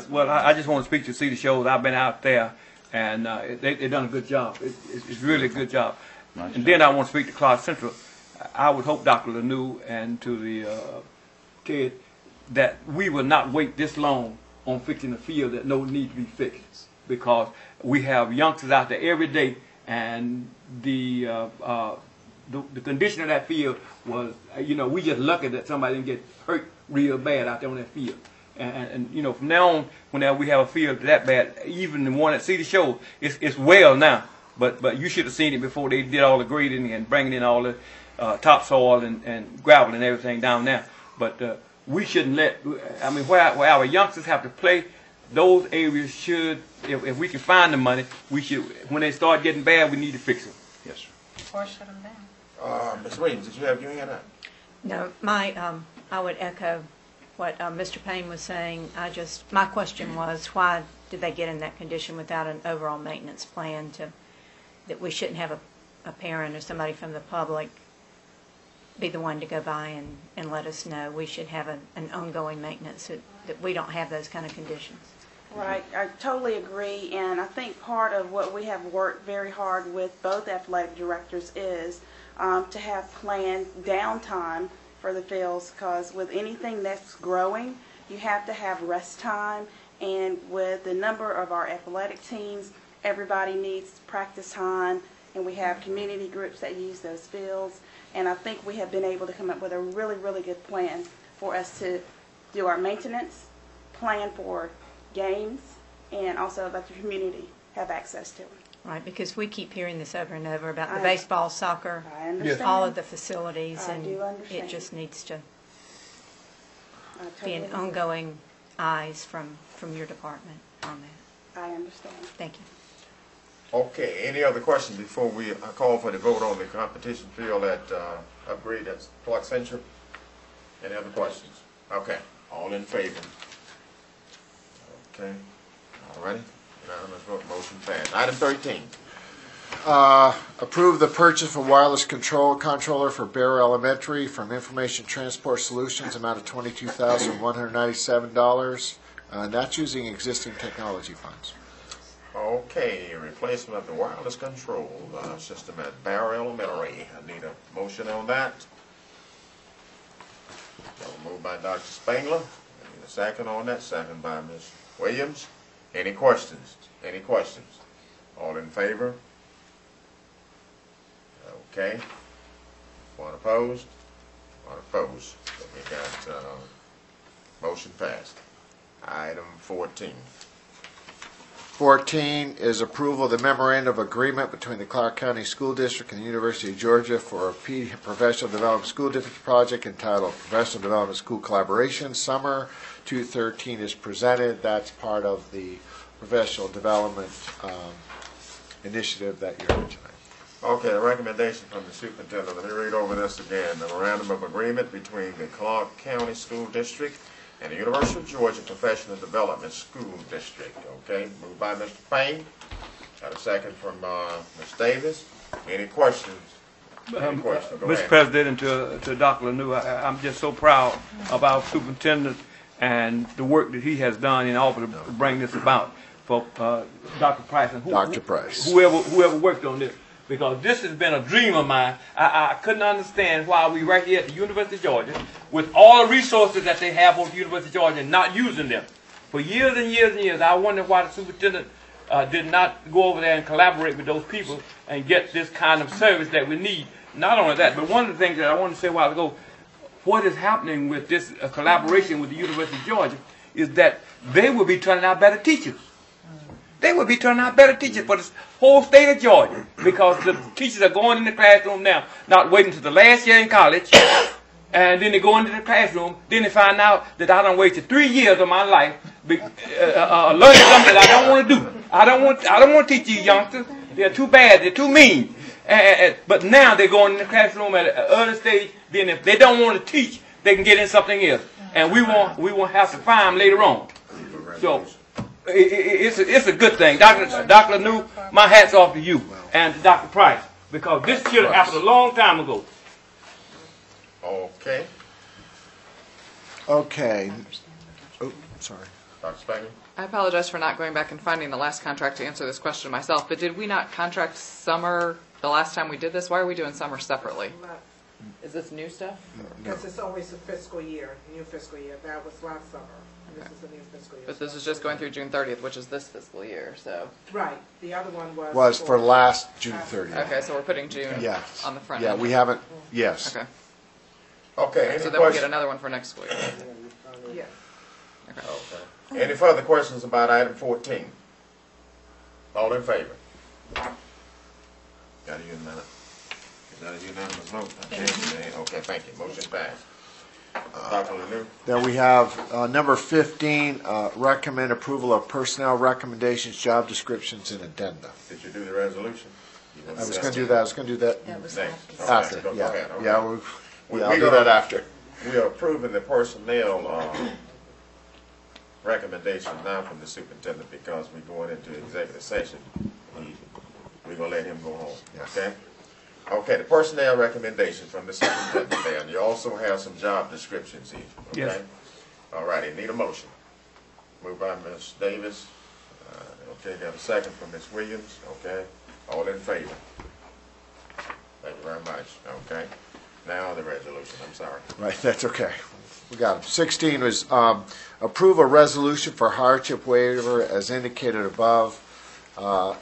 Well, I just want to speak to Cedar Shoals. I've been out there, and they've done a good job. It's really a good job. Nice and job. Then I want to speak to Clarke Central. I would hope, Dr. Lanou, and to the kids, that we will not wait this long on fixing a field that no need to be fixed, because we have youngsters out there every day, and the condition of that field was, we just lucky that somebody didn't get hurt real bad out there on that field. And from now on, whenever we have a field that bad, even the one at Cedar Shoals, it's well now. But you should have seen it before they did all the grading and bringing in all the topsoil and gravel and everything down there. But we shouldn't where our youngsters have to play, those areas should, if we can find the money, we should, when they start getting bad, we need to fix them. Yes, sir. Or shut them down. Ms. Williams, did you have anything on that? No, I would echo what Mr. Payne was saying. My question was, why did they get in that condition without an overall maintenance plan that we shouldn't have a parent or somebody from the public be the one to go by and let us know. We should have an ongoing maintenance that we don't have those kind of conditions. Right, I totally agree, and I think part of what we have worked very hard with both athletic directors is to have planned downtime for the fields, because with anything that's growing, you have to have rest time, and with the number of our athletic teams, everybody needs practice time, and we have community groups that use those fields. And I think we have been able to come up with a really, really good plan for us to do our maintenance, plan for games, and also let the community have access to it. Right, because we keep hearing this over and over about the baseball, soccer, all of the facilities, and it just needs to be an ongoing eyes from your department on that. I understand. Thank you. Okay, any other questions before we call for the vote on the competition field at upgrade at Clarke Central? Any other questions? Okay, all in favor? Okay, all righty. Unanimous vote, motion passed. Item 13. Approve the purchase of a wireless controller for Barrow Elementary from Information Transport Solutions, amount of $22,197, and that's using existing technology funds. Okay, replacement of the wireless control system at Barrow Elementary. I need a motion on that. So moved by Dr. Spangler. I need a second on that. Second by Ms. Williams. Any questions? Any questions? All in favor? Okay. One opposed? One opposed. So we got motion passed. Item 14. 14 is approval of the memorandum of agreement between the Clarke County School District and the University of Georgia for a Professional Development School District project entitled Professional Development School Collaboration. Summer 213 is presented. That's part of the professional development initiative that you heard tonight. Okay, a recommendation from the superintendent. Let me read over this again. Memorandum of agreement between the Clarke County School District and the University of Georgia Professional Development School District. Okay, moved by Mr. Payne. Got a second from Ms. Davis. Any questions? Any questions? Go Mr. ahead. President, to Dr. Lanou, I'm just so proud of our superintendent and the work that he has done in order to bring this about for Dr. Price and whoever worked on this. Because this has been a dream of mine. I couldn't understand why we right here at the University of Georgia, with all the resources that they have on the University of Georgia, and not using them. For years and years and years, I wondered why the superintendent did not go over there and collaborate with those people and get this kind of service that we need. Not only that, but one of the things that I wanted to say a while ago, what is happening with this collaboration with the University of Georgia is that they will be turning out better teachers. They will be turning out better teachers for the whole state of Georgia, because the teachers are going in the classroom now, not waiting until the last year in college, and then they go into the classroom, then they find out that I done wasted 3 years of my life learning something that I don't want to do. I don't want to teach these youngsters. They're too bad. They're too mean. But now they're going in the classroom at an early stage. Then if they don't want to teach, they can get in something else, and we won't have to fire them later on. So it's a good thing. Dr. Lanou, my hat's off to you and to Dr. Price, because this should have happened a long time ago. Okay. Okay. Oh, sorry. Dr. Spangler? I apologize for not going back and finding the last contract to answer this question myself, but did we not contract summer the last time we did this? Why are we doing summer separately? Is this new stuff? Because it's always a fiscal year, new fiscal year. That was last summer. This is a new fiscal year. But this is just going through June 30th, which is this fiscal year, so. Right. The other one was for last June 30th. Okay, so we're putting June on the front end. Yeah, we haven't, yes. Okay. Okay, so then we'll get another one for next school year. Yes. Okay. Any further questions about item 14? All in favor? Got a unanimous. Is that a unanimous vote? Okay, thank you. Motion passed. Dr. Lanou? Then we have number 15, recommend approval of personnel recommendations, job descriptions, and addenda. Did you do the resolution? I was going to do that. Next. After. Go Yeah. ahead. Okay. Yeah. I'll do that after. We are approving the personnel recommendation now from the superintendent, because we're going into executive session. We're going to let him go home. Yes. Okay? Okay, the personnel recommendation from the superintendent there, and you also have some job descriptions here. Okay? Yes. All righty, need a motion. Moved by Ms. Davis. Okay, got a second from Ms. Williams. Okay, all in favor? Thank you very much. Okay, now the resolution. I'm sorry. Right, that's okay. We got it. 16 was approve a resolution for hardship waiver as indicated above.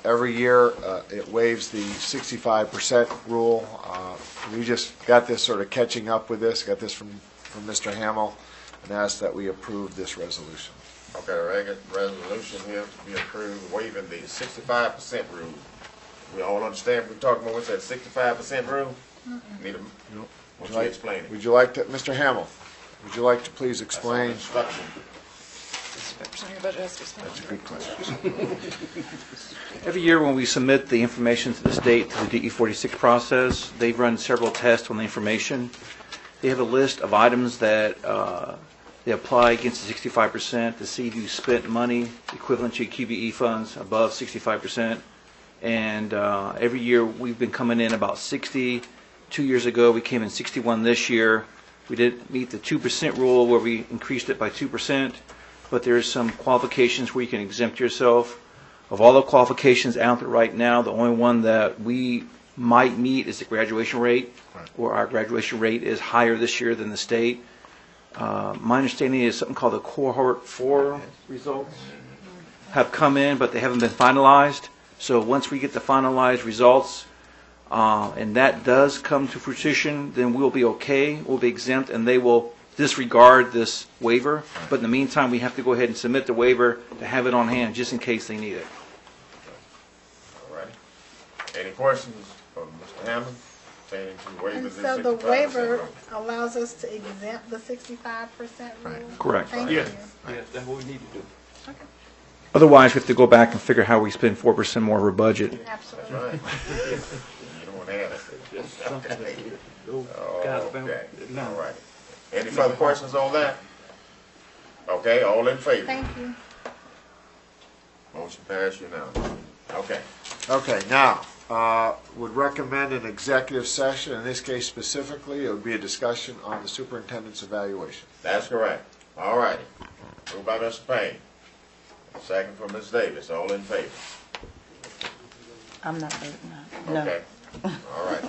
Every year it waives the 65% rule. We just got this sort of catching up with this, got this from Mr. Hamill, and asked that we approve this resolution. Okay, the resolution here to be approved, waiving the 65% rule. We all understand what we're talking about, what's that 65% rule? Need a, would you explain it? Would you like to, Mr. Hamill, would you like to please explain? Instruction. That's a good question. Every year when we submit the information to the state through the DE46 process, they run several tests on the information. They have a list of items that they apply against the 65% to see if you spent money equivalent to QBE funds above 65%. And every year, we've been coming in about 60. 2 years ago, we came in 61 this year. We did meet the 2% rule where we increased it by 2%, but there is some qualifications where you can exempt yourself. Of all the qualifications out there right now, the only one that we might meet is the graduation rate, or our graduation rate is higher this year than the state. My understanding is something called the Cohort 4 results have come in, but they haven't been finalized. So once we get the finalized results, and that does come to fruition, then we'll be okay, we'll be exempt, and they will disregard this waiver. But in the meantime, we have to go ahead and submit the waiver to have it on hand, just in case they need it. All righty. Any questions from Mr. Hammond pertaining to waiving And this so the 65% waiver rule? allows us to exempt the 65% rule? Correct. Thank Yes, you. yes, that's what we need to do. Otherwise, we have to go back and figure how we spend 4% more of our budget. Absolutely. That's right. You don't want to have it. Okay. All right. Any further questions on that? Okay, all in favor? Thank you. Motion passed unanimously. Okay. Okay, now, would recommend an executive session. In this case specifically, it would be a discussion on the superintendent's evaluation. That's correct. All righty. Moved by Mr. Payne. Second from Ms. Davis. All in favor? I'm not voting no. Okay. All right.